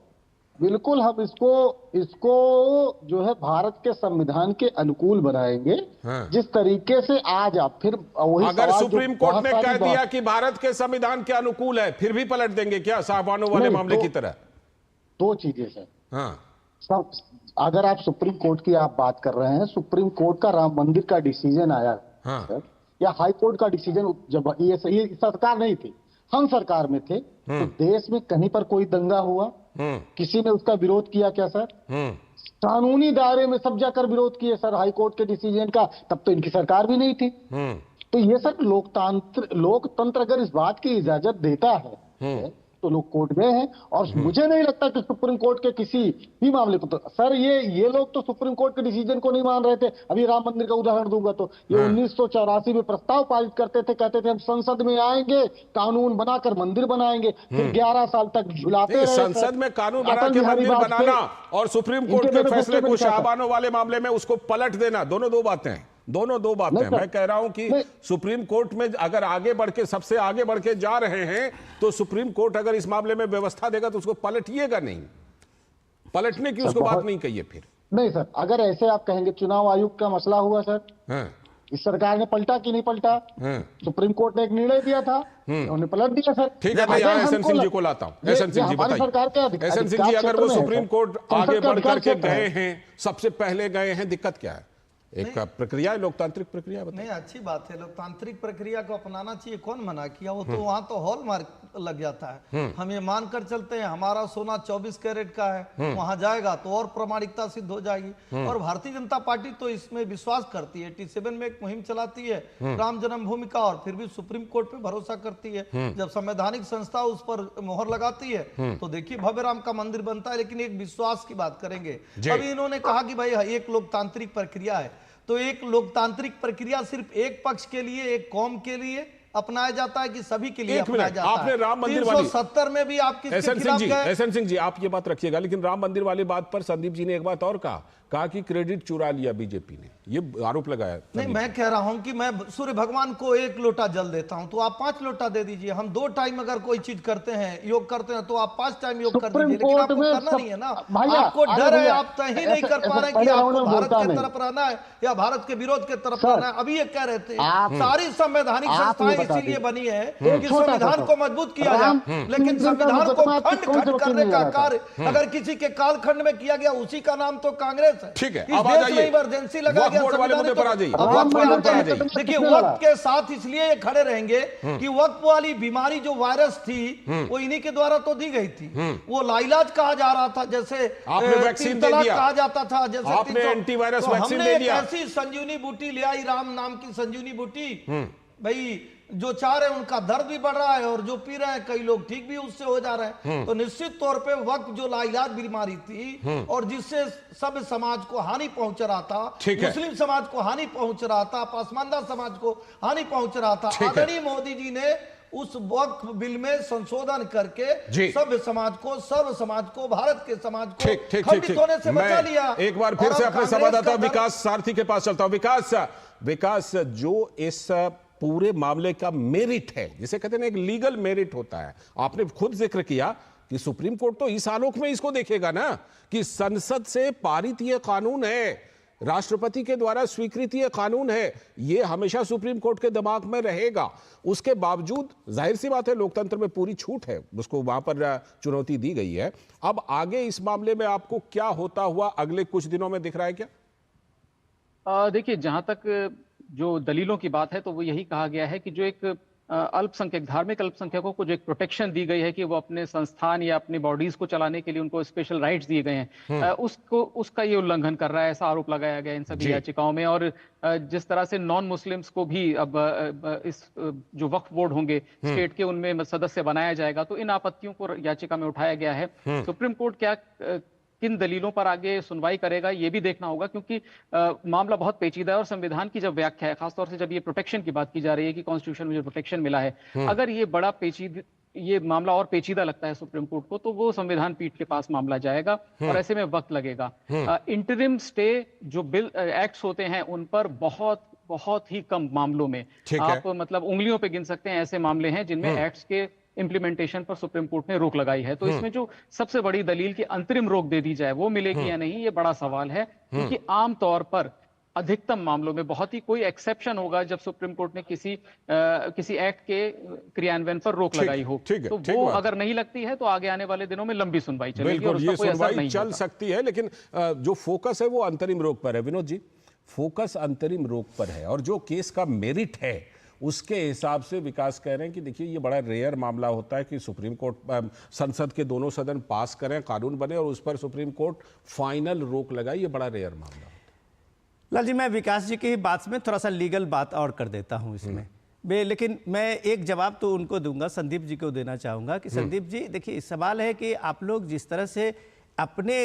I: बिल्कुल हम इसको जो है भारत के संविधान के अनुकूल बनाएंगे। जिस तरीके से आज आप फिर वही,
A: अगर सुप्रीम कोर्ट ने कह दिया कि भारत के संविधान के अनुकूल है, फिर भी पलट देंगे क्या शाहबानो वाले मामले की तरह?
I: दो चीजें सर। सब, अगर आप सुप्रीम कोर्ट की आप बात कर रहे हैं, सुप्रीम कोर्ट का राम मंदिर का डिसीजन आया सर, या हाई कोर्ट का डिसीजन, जब ये सरकार नहीं थी, हम सरकार में थे, तो देश में कहीं पर कोई दंगा हुआ, किसी ने उसका विरोध किया क्या सर? कानूनी दायरे में सब जाकर विरोध किए सर हाई कोर्ट के डिसीजन का, तब तो इनकी सरकार भी नहीं थी। तो ये सर लोकतंत्र अगर इस बात की इजाजत देता है तो लोग कोर्ट गए हैं, और मुझे नहीं लगता कि सुप्रीम कोर्ट के किसी भी मामले को, तो सर ये लोग तो सुप्रीम कोर्ट के डिसीजन को नहीं मान रहे थे। अभी राम मंदिर का उदाहरण दूंगा तो ये 1984 में प्रस्ताव पारित करते थे, कहते थे हम संसद में आएंगे, कानून बनाकर मंदिर बनाएंगे, फिर 11 साल तक झुलाते रहे।
A: संसद में कानून बना के मंदिर बनाना और सुप्रीम कोर्ट के फैसले को शाहबानो वाले मामले में उसको पलट देना, दोनों दो बातें हैं। मैं कह रहा हूं कि सुप्रीम कोर्ट में अगर आगे बढ़ के, सबसे आगे बढ़ के जा रहे हैं, तो सुप्रीम कोर्ट अगर इस मामले में व्यवस्था देगा तो उसको पलटिएगा नहीं, पलटने की उसको बात नहीं कहिए फिर।
I: नहीं सर, अगर ऐसे आप कहेंगे चुनाव आयोग का मसला हुआ सर, इस सरकार ने पलटा कि नहीं पलटा? सुप्रीम कोर्ट ने एक निर्णय दिया था, उन्होंने पलट दिया सर।
A: ठीक है, मैं यहाँ एसएन सिंह जी को लाता हूँ। एसएन सिंह जी बताइए,
I: सरकार के अधिकार,
A: एसएन सिंह जी, अगर वो सुप्रीम कोर्ट आगे बढ़ करके गए हैं, सबसे पहले गए हैं, दिक्कत क्या है? एक प्रक्रिया है, लोकतांत्रिक प्रक्रिया।
J: नहीं, अच्छी बात है, लोकतांत्रिक प्रक्रिया को अपनाना चाहिए, कौन मना किया? वो तो वहां तो हॉल मार्क लग जाता है। हम ये मानकर चलते हैं हमारा सोना 24 कैरेट का है, वहां जाएगा तो और प्रामाणिकता सिद्ध हो जाएगी। और भारतीय जनता पार्टी तो इसमें विश्वास करती है, 87 में एक मुहिम चलाती है राम जन्मभूमि का, और फिर भी सुप्रीम कोर्ट पे भरोसा करती है। जब संवैधानिक संस्था उस पर मोहर लगाती है तो देखिए भव्य राम का मंदिर बनता है। लेकिन एक विश्वास की बात करेंगे, अभी इन्होंने कहा कि भाई एक लोकतांत्रिक प्रक्रिया है, तो एक लोकतांत्रिक प्रक्रिया सिर्फ एक पक्ष के लिए, एक कौम के लिए अपनाया जाता है कि सभी के लिए अपनाया जाता है?
A: आपने राम मंदिर वाली
J: 370 में भी आप किसके खिलाफ गए?
A: एसएन सिंह जी, आप ये बात रखिएगा, लेकिन राम मंदिर वाली बात पर संदीप जी ने एक बात और कहा कि क्रेडिट चुरा लिया बीजेपी ने, ये आरोप लगाया।
J: नहीं, मैं कह रहा हूं कि मैं सूर्य भगवान को 1 लोटा जल देता हूं, तो आप 5 लोटा दे दीजिए। हम 2 टाइम अगर कोई चीज करते हैं, योग करते हैं, तो आप 5 टाइम योग कर दीजिए। लेकिन आपको करना नहीं है ना, आपको डर है, आप तय नहीं कर पा रहे कि आपको भारत के तरफ रहना है या भारत के विरोध के तरफ रहना है। अभी ये कह रहे थे सारी संवैधानिक संस्थाएं इसीलिए बनी है कि संविधान को मजबूत किया जाए, लेकिन संविधान को खंड खंड करने का कार्य अगर किसी के कालखंड में किया गया, उसी का नाम तो कांग्रेस है।
A: ठीक है, अब इमरजेंसी लगा गया वाले मुद्दे पर आ जाइए।
J: देखिए, वक्त के साथ इसलिए ये खड़े रहेंगे कि वक्त वाली बीमारी जो वायरस थी वो इन्हीं के द्वारा तो दी गई थी। वो लाइलाज कहा जा रहा था, जैसे
A: आपने वैक्सीन दे दिया,
J: कहा जाता था, जैसे
A: आपने एंटीवायरस वैक्सीन दे दिया।
J: ऐसी संजीवनी बूटी ले आई, राम नाम की संजीवनी बूटी। भाई जो चाह रहे हैं उनका दर्द भी बढ़ रहा है, और जो पी रहे हैं कई लोग ठीक भी उससे हो जा रहे हैं। तो निश्चित तौर पे वक्त जो लाइलाज बीमारी थी और जिससे सब समाज को हानि पहुंच रहा था, मुस्लिम समाज को हानि पहुंच रहा था, पसमानदा समाज को हानि पहुंच रहा था, आदरणीय मोदी जी ने उस वक्फ बिल में संशोधन करके सभ्य समाज को, सर्व समाज को, भारत के समाज को खंडित होने से बचा लिया।
A: एक बार फिर से अपने संवाददाता विकास सारथी के पास चलता हूं। विकास, जो इस पूरे मामले का मेरिट है, जिसे कहते हैं ना एक लीगल मेरिट होता है, आपने खुद जिक्र किया कि सुप्रीम कोर्ट तो इस आलोक में इसको देखेगा ना कि संसद से पारित यह कानून है, राष्ट्रपति के द्वारा स्वीकृत यह कानून है, ये हमेशा सुप्रीम कोर्ट के दिमाग में रहेगा। उसके बावजूद जाहिर सी बात है लोकतंत्र में पूरी छूट है, उसको वहां पर चुनौती दी गई है। अब आगे इस मामले में आपको क्या होता हुआ अगले कुछ दिनों में दिख रहा है क्या?
G: देखिए, जहां तक जो दलीलों की बात है तो वो यही कहा गया है कि जो एक अल्पसंख्यक, धार्मिक अल्पसंख्यकों को जो एक प्रोटेक्शन दी गई है कि वो अपने संस्थान या अपनी बॉडीज को चलाने के लिए उनको स्पेशल राइट्स दिए गए हैं, उसका ये उल्लंघन कर रहा है, ऐसा आरोप लगाया गया इन सभी याचिकाओं में। और जिस तरह से नॉन मुस्लिम्स को भी अब इस जो वक्फ बोर्ड होंगे स्टेट के, उनमें सदस्य बनाया जाएगा, तो इन आपत्तियों को याचिका में उठाया गया है। सुप्रीम कोर्ट क्या किन दलीलों पर आगे सुनवाई करेगा ये भी देखना होगा, क्योंकि मामला बहुत पेचीदा है। और संविधान की जब व्याख्या है, खासतौर से जब ये प्रोटेक्शन की बात की जा रही है कि कॉन्स्टिट्यूशन में जो प्रोटेक्शन मिला है, अगर ये बड़ा ये मामला और पेचीदा लगता है सुप्रीम कोर्ट को, तो वो संविधान पीठ के पास मामला जाएगा और ऐसे में वक्त लगेगा। इंटरिम स्टे जो बिल एक्ट्स होते हैं उन पर बहुत ही कम मामलों में आप मतलब उंगलियों पे गिन सकते हैं ऐसे मामले हैं जिनमें एक्ट्स के इंप्लीमेंटेशन पर सुप्रीम कोर्ट ने रोक लगाई है। तो इसमें जो सबसे बड़ी दलील की अंतरिम रोक दे दी जाए वो मिलेगी या नहीं, ये बड़ा सवाल है। क्योंकि आमतौर पर अधिकतम मामलों में बहुत ही कोई एक्सेप्शन होगा जब सुप्रीम कोर्ट ने किसी एक्ट के क्रियान्वयन पर रोक लगाई हो। तो वो अगर नहीं लगती है तो आगे आने वाले दिनों में लंबी सुनवाई चलेगी और उसका कोई असर नहीं
A: चल सकती है। लेकिन जो फोकस है वो अंतरिम रोक पर है। विनोद जी, फोकस अंतरिम रोक पर है और जो केस का मेरिट है उसके हिसाब से विकास कह रहे हैं कि देखिए ये बड़ा रेयर मामला होता है कि सुप्रीम कोर्ट संसद के दोनों सदन पास करें, कानून बने और उस पर सुप्रीम कोर्ट फाइनल रोक लगाए, ये बड़ा रेयर मामला।
H: लाल जी, मैं विकास जी की बात में थोड़ा सा लीगल बात और कर देता हूं इसमें लेकिन मैं एक जवाब तो उनको दूंगा, संदीप जी को देना चाहूंगा कि संदीप जी देखिए, सवाल है कि आप लोग जिस तरह से अपने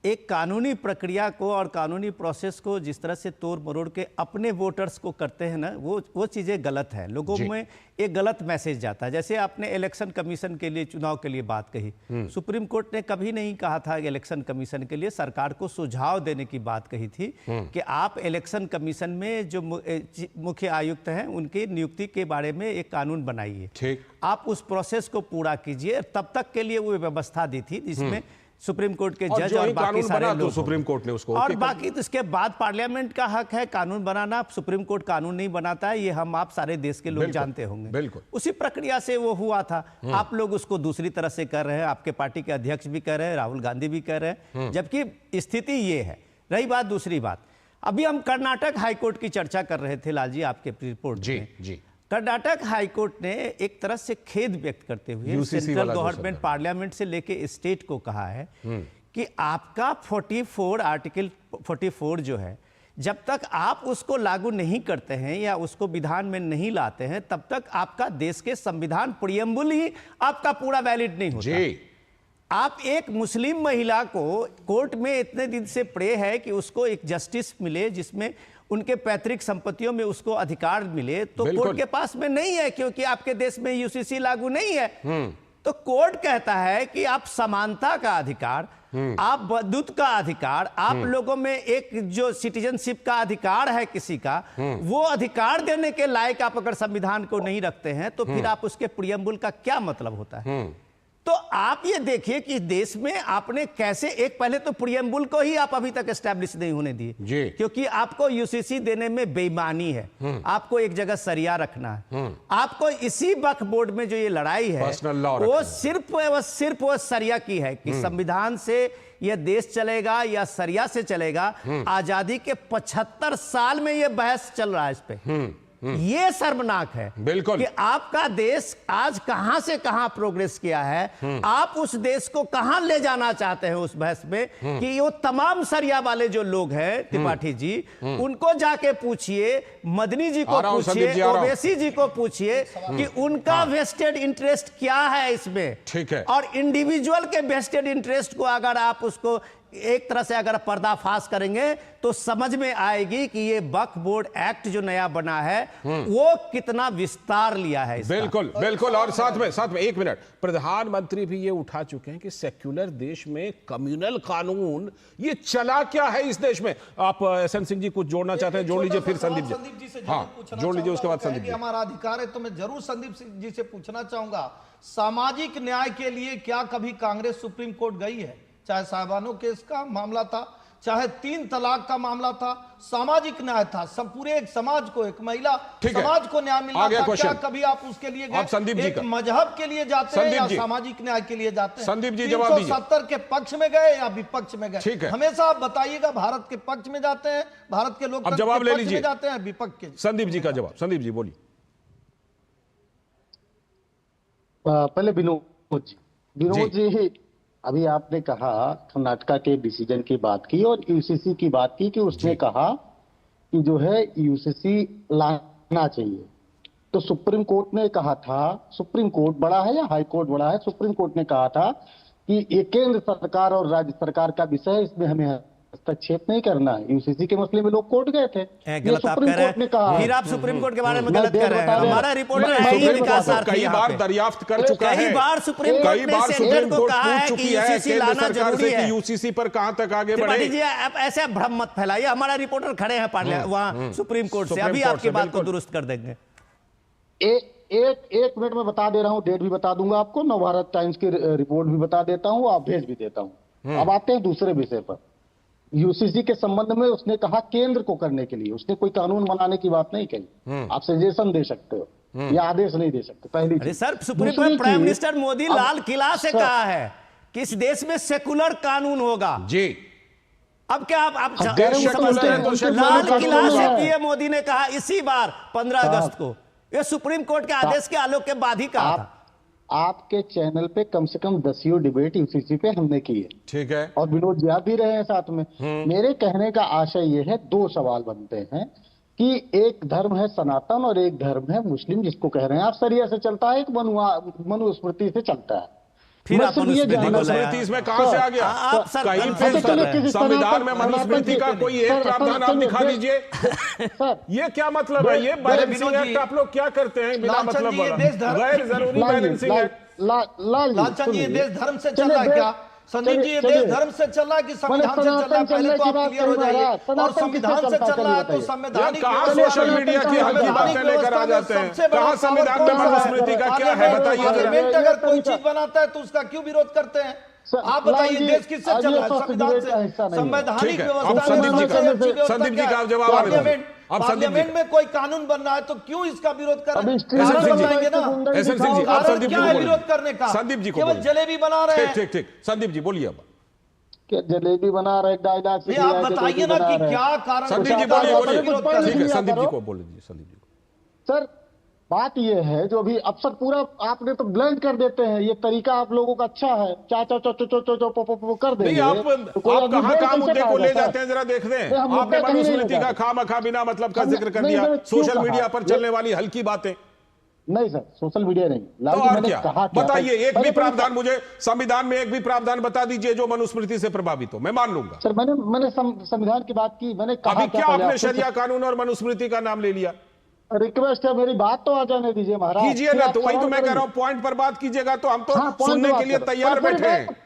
H: एक कानूनी प्रक्रिया को और कानूनी प्रोसेस को जिस तरह से तोड़ मरोड़ के अपने वोटर्स को करते हैं ना, वो चीज़ें गलत है। लोगों में एक गलत मैसेज जाता है। जैसे आपने इलेक्शन कमीशन के लिए, चुनाव के लिए बात कही, सुप्रीम कोर्ट ने कभी नहीं कहा था कि इलेक्शन कमीशन के लिए सरकार को सुझाव देने की बात कही थी कि आप इलेक्शन कमीशन में जो मुख्य आयुक्त हैं उनकी नियुक्ति के बारे में एक कानून बनाइए, आप उस प्रोसेस को पूरा कीजिए। तब तक के लिए वो व्यवस्था दी थी जिसमें सुप्रीम कोर्ट के
A: और
H: जज
A: जो
H: और
A: ही
H: बाकी
A: कानून
H: सारे
A: बना तो
H: लोग
A: सुप्रीम कोर्ट ने उसको
H: और
A: ओके कर
H: बाकी तो इसके बाद पार्लियामेंट का हक है कानून बनाना। सुप्रीम कोर्ट कानून नहीं बनाता है, ये हम आप सारे देश के लोग
A: बिल्कुल,
H: जानते होंगे।
A: बिल्कुल।
H: उसी प्रक्रिया से वो हुआ था। आप लोग उसको दूसरी तरह से कर रहे हैं, आपके पार्टी के अध्यक्ष भी कर रहे हैं, राहुल गांधी भी कर रहे हैं, जबकि स्थिति ये है। रही बात दूसरी बात, अभी हम कर्नाटक हाईकोर्ट की चर्चा कर रहे थे लाल जी आपके रिपोर्ट
A: जी
H: में।
A: जी
H: कर्नाटक हाईकोर्ट ने एक तरह से खेद व्यक्त करते हुए
A: UCC
H: सेंट्रल
A: वाला जो
H: गवर्नमेंट
A: सब
H: पार्लियामेंट से लेके स्टेट को कहा है कि आपका 44 आर्टिकल 44 जो है, जब तक आप उसको लागू नहीं करते हैं या उसको विधान में नहीं लाते हैं, तब तक आपका देश के संविधान प्रियम्बुल ही आपका पूरा वैलिड नहीं होता।
A: जी
H: आप एक मुस्लिम महिला को कोर्ट में इतने दिन से प्रे है कि उसको एक जस्टिस मिले जिसमें उनके पैतृक संपत्तियों में उसको अधिकार मिले, तो कोर्ट के पास में नहीं है क्योंकि आपके देश में यूसीसी लागू नहीं है। तो कोर्ट कहता है कि आप समानता का अधिकार, आप बंधुत्व का अधिकार, आप लोगों में एक जो सिटीजनशिप का अधिकार है किसी का, वो अधिकार देने के लायक आप अगर संविधान को नहीं रखते हैं तो फिर आप उसके प्रियम्बुल का क्या मतलब होता है। तो आप ये देखिए कि देश में आपने कैसे एक पहले तो प्रियम्बुल को ही आप अभी तक एस्टैब्लिश नहीं होने दिए, क्योंकि आपको यूसीसी देने में बेईमानी है, आपको एक जगह सरिया रखना है, आपको इसी वक्फ बोर्ड में जो ये लड़ाई है वो सिर्फ वो सरिया की है कि संविधान से यह देश चलेगा या सरिया से चलेगा। आजादी के 75 साल में यह बहस चल रहा है इस पे। ये शर्मनाक है
A: बिल्कुल
H: कि आपका देश आज कहां से कहां प्रोग्रेस किया है। आप उस देश को कहां ले जाना चाहते हैं उस बहस में कि वो तमाम सरिया वाले जो लोग हैं त्रिपाठी जी, उनको जाके पूछिए, मदनी जी को पूछिए, ओवैसी जी को पूछिए कि उनका वेस्टेड इंटरेस्ट क्या है इसमें।
A: ठीक है।
H: और इंडिविजुअल के वेस्टेड इंटरेस्ट को अगर आप उसको एक तरह से अगर पर्दाफाश करेंगे तो समझ में आएगी कि ये वक्फ बोर्ड एक्ट जो नया बना है वो कितना विस्तार लिया है इसका।
A: बिल्कुल बिल्कुल। और साथ में एक मिनट, प्रधानमंत्री भी ये उठा चुके हैं कि सेक्युलर देश में कम्युनल कानून ये चला क्या है इस देश में। आप एसएन सिंह जी कुछ जोड़ना चाहते हैं, जोड़ लीजिए, फिर संदीप जी से जोड़ लीजिए, उसके बाद संदीप जी।
J: हमारा अधिकार है तो मैं जरूर संदीप सिंह जी से पूछना चाहूंगा, सामाजिक न्याय के लिए क्या कभी कांग्रेस सुप्रीम कोर्ट गई है? चाहे साहबानो केस का मामला था, चाहे 3 तलाक का मामला था, सामाजिक न्याय था, सब पूरे एक समाज को, एक महिला समाज को न्याय मिलना था। क्या कभी आप उसके लिए गए?
A: संदीप जी
J: एक मजहब के लिए जाते हैं या सामाजिक न्याय के लिए जाते हैं?
A: संदीप जी जवाब दीजिए।
J: 370 के पक्ष में गए या विपक्ष में गए? हमेशा आप बताइएगा, भारत के पक्ष में जाते हैं, भारत के लोग
A: जवाब ले लीजिए,
J: जाते हैं विपक्ष के?
A: संदीप जी का जवाब, संदीप जी बोलिए।
I: पहले विनोद जी अभी आपने कहा कर्नाटका के डिसीजन की बात की और यूसीसी की बात की कि उसने कहा कि जो है यूसीसी लाना चाहिए। तो सुप्रीम कोर्ट ने कहा था, सुप्रीम कोर्ट बड़ा है या हाई कोर्ट बड़ा है, सुप्रीम कोर्ट ने कहा था कि ये केंद्र सरकार और राज्य सरकार का विषय है, इसमें हमें हस्तक्षेप नहीं करना है। यूसीसी के मसले में लोग कोर्ट गए थे,
H: गलत आप कह रहे हैं। फिर आप सुप्रीम कोर्ट के बारे में गलत कर रहे हैं। हमारा रिपोर्टर है ही विकासार्थी,
A: कई बार दरियाफ्त कर चुका है,
H: कई बार सुप्रीम कोर्ट ने सेंटर को कहा है कि यूसीसी लाना जरूरी है।
A: यूसीसी पर कहां तक आगे बढ़े
H: जी, आप ऐसे भ्रम मत फैलाइए। हमारा रिपोर्टर खड़े हैं पार्लियामेंट वहां सुप्रीम कोर्ट से, अभी आपकी बात को दुरुस्त कर देंगे।
I: एक मिनट में बता दे रहा हूँ, डेट भी बता दूंगा आपको, नवभारत टाइम्स की रिपोर्ट भी बता देता हूँ, आप भेज भी देता हूँ। अब आते हैं दूसरे विषय पर। यूसीसी के संबंध में उसने कहा केंद्र को करने के लिए, उसने कोई कानून बनाने की बात नहीं कही। आप सजेशन दे सकते हो या आदेश नहीं दे सकते, पहली चीज।
H: Sir, supreme court prime minister Modi Lal Qila से कहा है कि इस देश में सेकुलर कानून होगा जी। अब क्या आप समझते हैं? लाल किला से पीएम मोदी ने कहा इसी बार 15 अगस्त को, ये सुप्रीम कोर्ट के आदेश के आलोक के बाद ही कहा था।
I: आपके चैनल पे कम से कम 10 डिबेट यूसीसी पे हमने की है,
A: ठीक है,
I: और विनोद जी आप भी रहे हैं साथ में। मेरे कहने का आशय ये है, 2 सवाल बनते हैं कि एक धर्म है सनातन और एक धर्म है मुस्लिम, जिसको कह रहे हैं आप सरिया से चलता है, एक मनुस्मृति से चलता है।
H: फिर
A: मनुस्मृति इसमें कहां से आ गया? कहीं पे संविधान में मनुस्मृति का कोई एक प्रावधान आप दिखा दीजिए। ये क्या मतलब है? ये बैलेंसिंग एक्ट आप लोग क्या करते हैं बिना मतलब वाला, गैर जरूरी बैलेंसिंग एक्ट।
J: लालचंद जी, देश धर्म से चल रहा है क्या? संदीप जी, ये देश धर्म से चल रहा है कि संविधान से चल रहा है? पहले तो आप क्लियर हो जाइए। और संविधान से चल रहा है तो संवैधानिक
A: कहां सोशल मीडिया की हल्की बातें लेकर आ जाते हैं? कहां संविधान में मनुस्मृति का क्या है बताइए।
J: पार्लियामेंट अगर कोई चीज बनाता है तो उसका क्यों विरोध करते हैं? आप बताइए देश किससे चल रहा है? संविधान से, संवैधानिक व्यवस्था।
A: संदीप जी का आप जवाब आने दीजिए।
J: पार्लियामेंट में कोई कानून बन रहा है तो क्यों इसका विरोध कर रहे हैं? विरोध करने का
A: संदीप जी को
J: केवल जलेबी बना रहे हैं।
A: ठीक संदीप जी बोलिए। अब
I: जलेबी बना रहे डायलॉग,
J: आप बताइए ना कि क्या कारण।
A: संदीप जी बोलिए। ठीक है, संदीप जी को बोल दीजिए। संदीप जी
I: सर, बात ये है जो अभी अफसर पूरा आपने तो ब्लेंड कर देते हैं, ये तरीका आप लोगों का अच्छा है, चा चा चा चा चा चा कर देंगे।
A: आप कहां काम मुद्दे को ले जाते हैं जरा देख दें। आपने मनुस्मृति का खामखा बिना मतलब का जिक्र कर दिया, सोशल मीडिया पर चलने वाली हल्की बातें।
I: नहीं सर, सोशल मीडिया नहीं।
A: तो और क्या बताइए, एक भी प्रावधान मुझे संविधान में एक भी प्रावधान बता दीजिए जो मनुस्मृति से प्रभावित हो, मैं मान लूंगा।
I: सर मैंने संविधान की बात की, मैंने कहा
A: अभी क्या आपने शरिया कानून और मनुस्मृति का नाम ले लिया?
I: रिक्वेस्ट है, मेरी बात तो आ जाने दीजिए महाराज।
A: कीजिए ना, तो वही तो मैं कह रहा हूं, पॉइंट पर बात कीजिएगा तो हम तो सुनने के लिए तैयार बैठे हैं।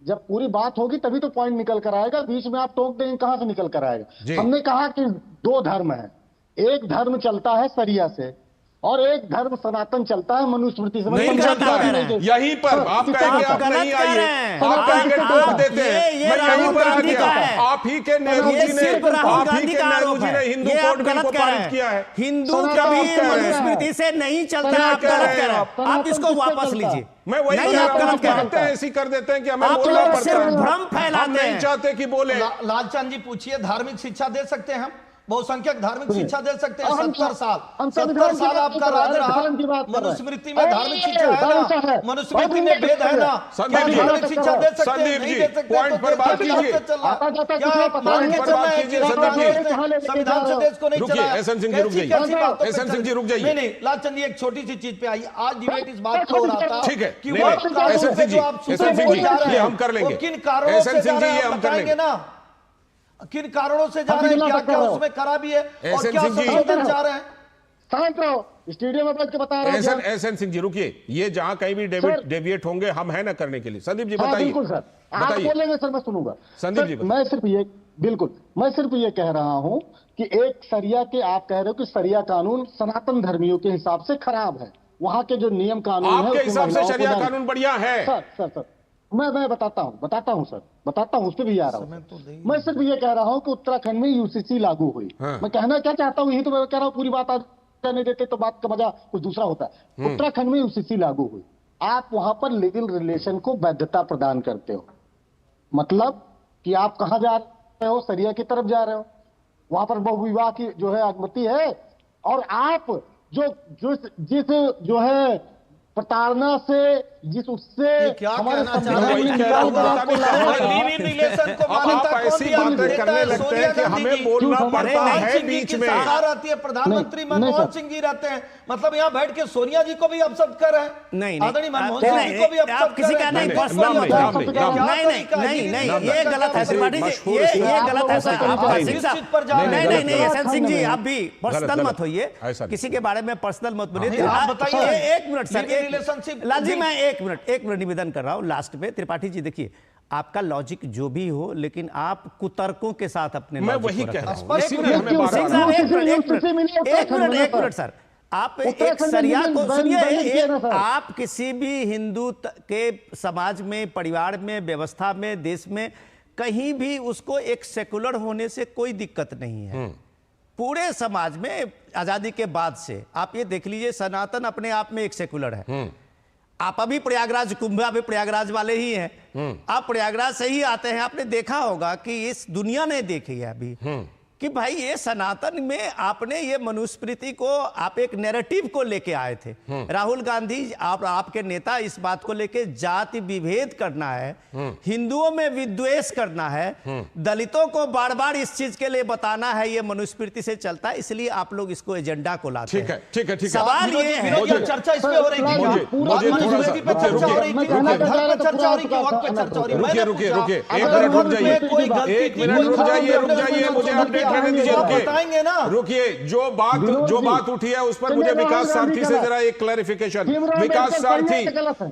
I: जब पूरी बात होगी तभी तो पॉइंट निकल कर आएगा, बीच में आप टोक देंगे कहां से निकल कर आएगा। हमने कहा कि दो धर्म है, एक धर्म चलता है शरिया से और एक धर्म सनातन चलता है मनुस्मृति से।
A: नहीं चलता है, यहीं पर आप कहेंगे आप नहीं आइए, आप कहेंगे टोक देते हैं। मैं यहीं पर आ गया, आप ही के नेहरू जी ने हिंदू कोड बिल को पारित किया है।
H: हिंदू कभी मनुस्मृति से नहीं चलता, आप गलत कह रहे हैं, आप इसको वापस लीजिए।
A: मैं वही कहते हैं, ऐसी कर देते हैं कि हमें बोलना पड़ता है,
H: भ्रम फैलाते हैं,
A: नहीं चाहते कि बोले।
J: लालचंद जी पूछिए, धार्मिक शिक्षा दे सकते हैं हम? बहुसंख्यक धार्मिक शिक्षा दे सकते हैं? 70 साल आपका राज रहा, मनुस्मृति में धार्मिक शिक्षा है ना? मनुस्मृति में भेद है ना? धार्मिक शिक्षा दे सकते हैं? नहीं दे सकते?
A: पॉइंट पर बात कीजिए,
J: संविधान से देश को नहीं चला।
A: एसएन सिंह जी रुक जाइए, एसएन सिंह जी रुक जाइए।
J: नहीं लालचंद जी, एक छोटी सी चीज पे आइए। आज डिबेट इस बात को हो रहा था,
A: ठीक है,
J: कि वो
A: एसएन सिंह जी ये हम कर लेंगे,
J: किन कारणों से जा रहे हैं बताएंगे ना? किन कारणों से जा रहे हैं, क्या क्या उसमें करा भी है और क्या संशोधन जा रहे हैं?
I: शांत रहो, स्टेडियम में बैठ के बता रहे हैं।
A: एसएन सिंह जी रुकिए, ये जहां कहीं भी डेविएट होंगे हम है ना करने के लिए। संदीप जी बताइए।
I: बिल्कुल सर, आप बोलेंगे सर मैं सुनूंगा।
A: संदीप जी
I: मैं सिर्फ ये कह रहा हूं कि एक शरिया के, आप कह रहे हो कि शरिया कानून सनातन धर्मियों के हिसाब से खराब है, वहां के जो नियम कानून है
A: आपके हिसाब से शरिया कानून बढ़िया है।
I: सर मैं बताता हूं सर, उस पर भी आ रहा हूं। मैं सिर्फ ये कह रहा हूं कि उत्तराखंड में यूसीसी लागू हुई। मैं कहना क्या चाहता हूं, यही तो मैं कह रहा हूं, पूरी बात नहीं देते तो बात का मजा कुछ दूसरा होता है। उत्तराखंड में यूसीसी लागू हुई, आप वहां पर लिविंग रिलेशन को वैधता प्रदान करते हो, मतलब कि आप कहां जा रहे हो, शरिया की तरफ जा रहे हो, वहां पर बहुविवाह की जो है अनुमति है, और आप जिस जो है प्रताड़ना से, जिस उससे हमारे
A: ऐसी बातें करने लगते हैं कि हमें बोलना पड़ता है बीच में।
J: आती है, प्रधानमंत्री मनमोहन सिंह जी रहते हैं, मतलब यहाँ बैठ के सोनिया जी को भी अपशब्द कर रहे हैं।
H: नहीं
J: आदरणीय मनमोहन सिंह जी को भी अपशब्द
H: किसी का नहीं, ये गलत है त्रिपाठी जी, ये गलत है सर। आप नहीं एसएन सिंह जी, आप भी पर्सनल मत होइए, किसी के बारे में पर्सनल मत बोलिए।
J: आप बताइए।
H: एक मिनट सर, लाल जी मैं एक मिनट निवेदन कर रहा हूं लास्ट में। त्रिपाठी जी देखिए, आपका लॉजिक जो भी हो, लेकिन आप कुतर्कों के साथ अपने,
A: मैं वही कह रहा हूं।
H: एक मिनट सर, आप एक शरिया को सुनिए, आप किसी भी हिंदू के समाज में, परिवार में, व्यवस्था में, देश में कहीं भी उसको एक सेकुलर होने से कोई दिक्कत नहीं है। पूरे समाज में आजादी के बाद से आप ये देख लीजिए, सनातन अपने आप में एक सेकुलर है। आप अभी प्रयागराज, कुंभ अभी प्रयागराज वाले ही हैं, आप प्रयागराज से ही आते हैं। आपने देखा होगा कि इस दुनिया ने देखी है अभी कि भाई ये सनातन में आपने ये मनुस्मृति को, आप एक नैरेटिव को लेके आए थे। राहुल गांधी आपके नेता इस बात को लेके जाति विभेद करना है, हिंदुओं में विद्वेष करना है, दलितों को बार बार इस चीज के लिए बताना है ये मनुस्मृति से चलता है, इसलिए आप लोग इसको एजेंडा को लाते हैं।
A: ठीक है।
H: सवाल ये है,
J: चर्चा इस पे हो रही थी, मनुस्मृति पे चर्चा हो रही थी, धर्म पे चर्चा हो रही थी, वक्त पे चर्चा हो रही है।
A: रुकिए, एक मिनट रुक जाइए, मुझे अपडेट करने दीजिए।
J: बताएंगे ना,
A: रुकिए, जो बात उठी है उस पर मुझे विकास सारथी से जरा एक क्लैरिफिकेशन।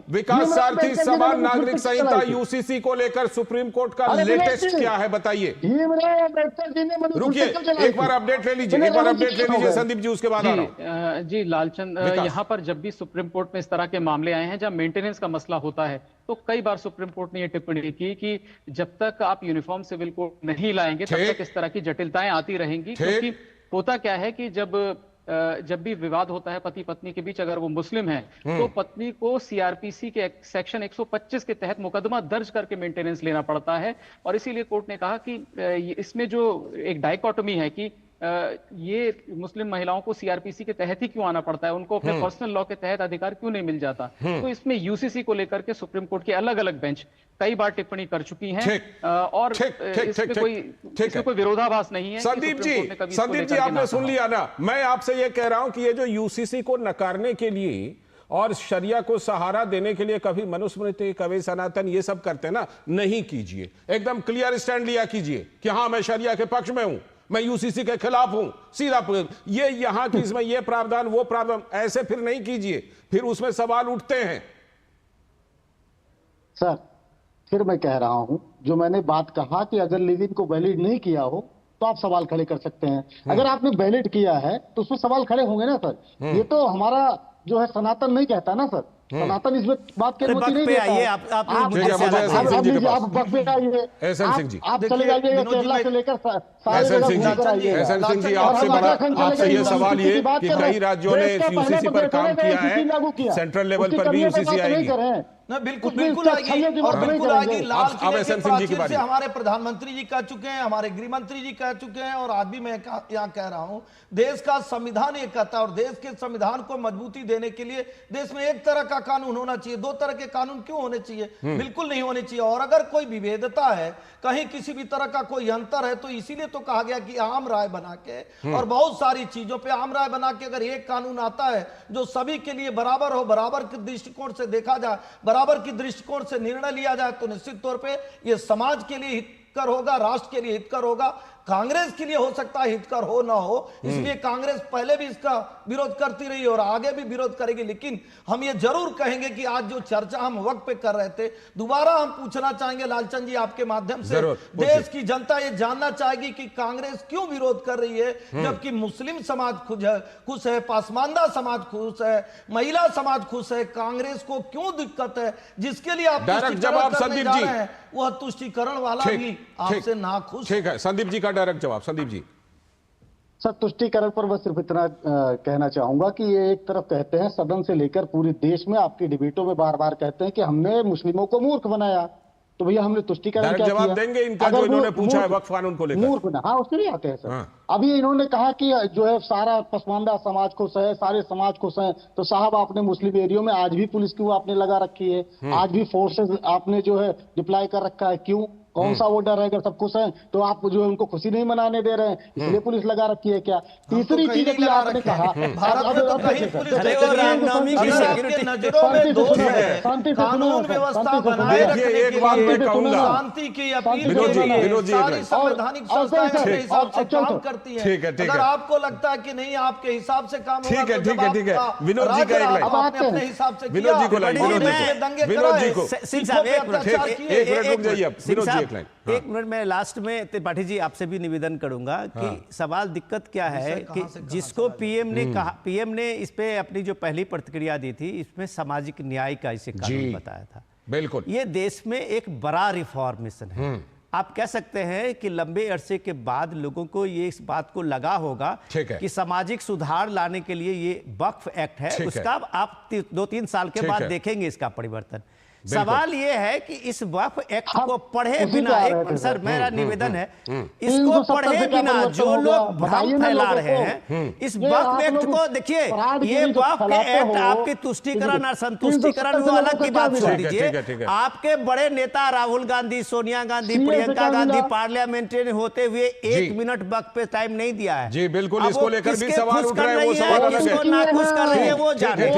A: विकास सारथी समान नागरिक संहिता यूसीसी को लेकर सुप्रीम कोर्ट का लेटेस्ट क्या है बताइए। रुकिए, एक बार अपडेट ले लीजिए, संदीप जी, उसके बाद आ रहा हूं।
G: जी लालचंद, यहाँ पर जब भी सुप्रीम कोर्ट में इस तरह के मामले आए हैं जब मेंटेनेंस का मसला होता है तो कई बार सुप्रीम कोर्ट ने यह टिप्पणी की कि जब तक आप यूनिफॉर्म सिविल कोड नहीं लाएंगे तब तक इस तरह की जटिलताएं आती रहेंगी, क्योंकि होता क्या है कि जब भी विवाद होता है पति पत्नी के बीच, अगर वो मुस्लिम है तो पत्नी को सीआरपीसी के सेक्शन 125 के तहत मुकदमा दर्ज करके मेंटेनेंस लेना पड़ता है। और इसीलिए कोर्ट ने कहा कि इसमें जो एक डाइकोटोमी है कि ये मुस्लिम महिलाओं को सीआरपीसी के तहत ही क्यों आना पड़ता है, उनको अपने पर्सनल लॉ के तहत अधिकार क्यों नहीं मिल जाता। तो इसमें यूसीसी को लेकर के सुप्रीम कोर्ट के अलग अलग बेंच कई बार टिप्पणी कर चुकी हैं और इसमें कोई विरोधाभास नहीं है।
A: संदीप जी आपने सुन लिया ना, मैं आपसे ये कह रहा हूं कि ये जो यूसीसी को नकारने के लिए और शरिया को सहारा देने के लिए कभी मनुस्मृति, कभी सनातन ये सब करते ना, नहीं कीजिए। एकदम क्लियर स्टैंड लिया कीजिए कि हाँ मैं शरिया के पक्ष में हूं, मैं यूसीसी के खिलाफ हूं, सीधा ये यहां की इसमें ये प्रावधान वो प्रावधान, ऐसे फिर नहीं कीजिए, फिर उसमें सवाल उठते हैं।
I: सर फिर मैं कह रहा हूं, जो मैंने बात कहा कि अगर लिविंग को वैलिड नहीं किया हो तो आप सवाल खड़े कर सकते हैं। अगर आपने वैलिड किया है तो उसमें सवाल खड़े होंगे ना सर। ये तो हमारा जो है सनातन नहीं कहता ना सर, सनातन इसमें बात की अनुमति नहीं देता है। आप वक्त पे आइए, आप चले जाइए केरला से लेकर
A: एहसन सिंह जी, आपसे ये सवाल ये कि कई राज्यों ने यूसीसी पर काम किया है, सेंट्रल लेवल पर भी यूसीसी आएगी
J: ना, बिल्कुल बिल्कुल आएगी और बिल्कुल आएगी। लाल किले के प्राचीर से हमारे प्रधानमंत्री जी कह चुके हैं, हमारे गृह मंत्री जी कह चुके हैं और आज भी मैं यहाँ कह रहा हूँ, देश का संविधान ये कहता है और देश के संविधान को मजबूती देने के लिए देश में एक तरह का कानून होना चाहिए। दो तरह के कानून क्यों होने चाहिए? बिल्कुल नहीं होने चाहिए। और अगर कोई विभेदता है, कहीं किसी भी तरह का कोई अंतर है, तो इसीलिए तो कहा गया कि आम राय बना के और बहुत सारी चीजों पे आम राय बना के अगर एक कानून आता है जो सभी के लिए बराबर हो, बराबर के दृष्टिकोण से देखा जाए, बराबर की दृष्टिकोण से निर्णय लिया जाए, तो निश्चित तौर पे ये समाज के लिए हितकर होगा, राष्ट्र के लिए हितकर होगा। कांग्रेस के लिए हो सकता है हितकर हो ना हो, इसलिए कांग्रेस पहले भी इसका विरोध करती रही और आगे भी विरोध करेगी। लेकिन हम ये जरूर कहेंगे कि आज जो चर्चा हम वक्त पे कर रहे थे, दोबारा हम पूछना चाहेंगे लालचंद जी आपके माध्यम से, देश की जनता ये जानना चाहेगी कि कांग्रेस क्यों विरोध कर रही है, जबकि मुस्लिम समाज खुश है, पासमानदा समाज खुश है, महिला समाज खुश है। कांग्रेस को क्यों दिक्कत है? जिसके लिए आप
A: जवाब संदीप जी,
J: वह तुष्टिकरण वाला भी आपसे नाखुश।
A: ठीक है, संदीप जी का डायरेक्ट जवाब। संदीप जी
I: सर, तुष्टिकरण पर मैं सिर्फ इतना कहना चाहूंगा कि ये एक तरफ कहते हैं सदन से लेकर पूरे देश में आपकी डिबेटों में बार बार कहते हैं कि हमने मुस्लिमों को मूर्ख बनाया, तो भैया हमने तुष्टिकरण क्या
A: जवाब
I: किया?
A: देंगे इनका जो इन्होंने पूछा है वक्फ कानून को लेकर।
I: मूर्ख बना, हाँ उसके लिए आते हैं सर। अभी इन्होंने कहा कि जो है सारा पसमानदा समाज खुश है, सारे समाज खुश हैं, तो साहब आपने मुस्लिम एरियो में आज भी पुलिस क्यों आपने लगा रखी है? आज भी फोर्सेस आपने जो है डिप्लॉय कर रखा है, क्यों? कौन सा वो डर है? अगर सब खुश हैं तो आप जो है उनको खुशी नहीं मनाने दे रहे हैं, इसलिए पुलिस लगा रखी है क्या? तीसरी चीज अभी आपने कहा,
J: भारत में तो कहीं पुलिस रामनवमी की आपके नजरों में दोष है, कानून व्यवस्था बनाए रखने के लिए, शांति की अपील के लिए सारी संवैधानिक संस्थाएं अपने हिसाब से काम करती हैं। अगर आपको लगता है कि नहीं आपके हिसाब से काम होगा,
A: ठीक है, विनोद जी का एक लाइन
J: आपने अपने हिसाब से
A: विनोद जी को लाइन, विनोद जी को
H: एक मिनट में लास्ट में त्रिपाठी जी आपसे भी निवेदन करूंगा कि सवाल दिक्कत क्या है कि जिसको पीएम ने कहा, पीएम ने इस पे अपनी जो पहली प्रतिक्रिया दी थी, इसमें सामाजिक न्याय का इसे कानून बताया था।
A: बिल्कुल,
H: ये देश में एक बड़ा रिफॉर्मेशन है। आप कह सकते हैं कि लंबे अरसे के बाद लोगों को ये इस बात को लगा होगा कि सामाजिक सुधार लाने के लिए ये वक्फ एक्ट है, उसका आप 2-3 साल के बाद देखेंगे इसका परिवर्तन। सवाल ये है कि इस वक्फ एक्ट को पढ़े बिना, एक सर मेरा निवेदन है, इसको पढ़े बिना जो लोग भ्रम फैला रहे हैं, इस वक्फ एक्ट को देखिए, ये वक्फ एक्ट आपकी तुष्टिकरण और संतुष्टिकरण वो अलग की बात छोड़ दीजिए। आपके बड़े नेता राहुल गांधी, सोनिया गांधी, प्रियंका गांधी पार्लियामेंट्री होते हुए 1 मिनट वक्फ पे टाइम नहीं दिया है।
A: जी बिल्कुल, इसको लेकर भी सवाल उठ रहे हैं, वो सवाल
H: किसको नाखुश कर रही है वो जाने,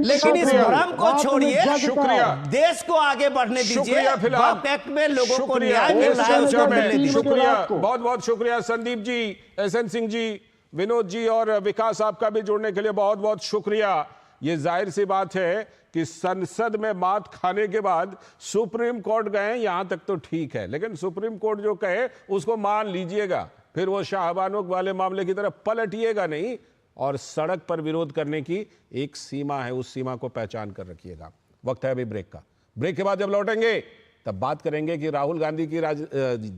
H: लेकिन इस भ्रम को छोड़िए,
A: शुक्रिया,
H: देश को आगे बढ़ने दीजिए। वक्फ एक्ट में लोगों को न्याय मिल रहा है, उसको मिलने दीजिए।
A: शुक्रिया, बहुत बहुत शुक्रिया संदीप जी, एहसन सिंह जी, विनोद जी और विकास आपका भी जुड़ने के लिए बहुत बहुत शुक्रिया। ये जाहिर सी बात है कि संसद में मात खाने के बाद सुप्रीम कोर्ट गए, यहां तक तो ठीक है, लेकिन सुप्रीम कोर्ट जो कहे उसको मान लीजिएगा, फिर वो शाहबानो वाले मामले की तरफ पलटिएगा नहीं, और सड़क पर विरोध करने की एक सीमा है, उस सीमा को पहचान कर रखिएगा। वक्त है अभी ब्रेक का। ब्रेक के बाद जब लौटेंगे तब बात करेंगे कि राहुल गांधी की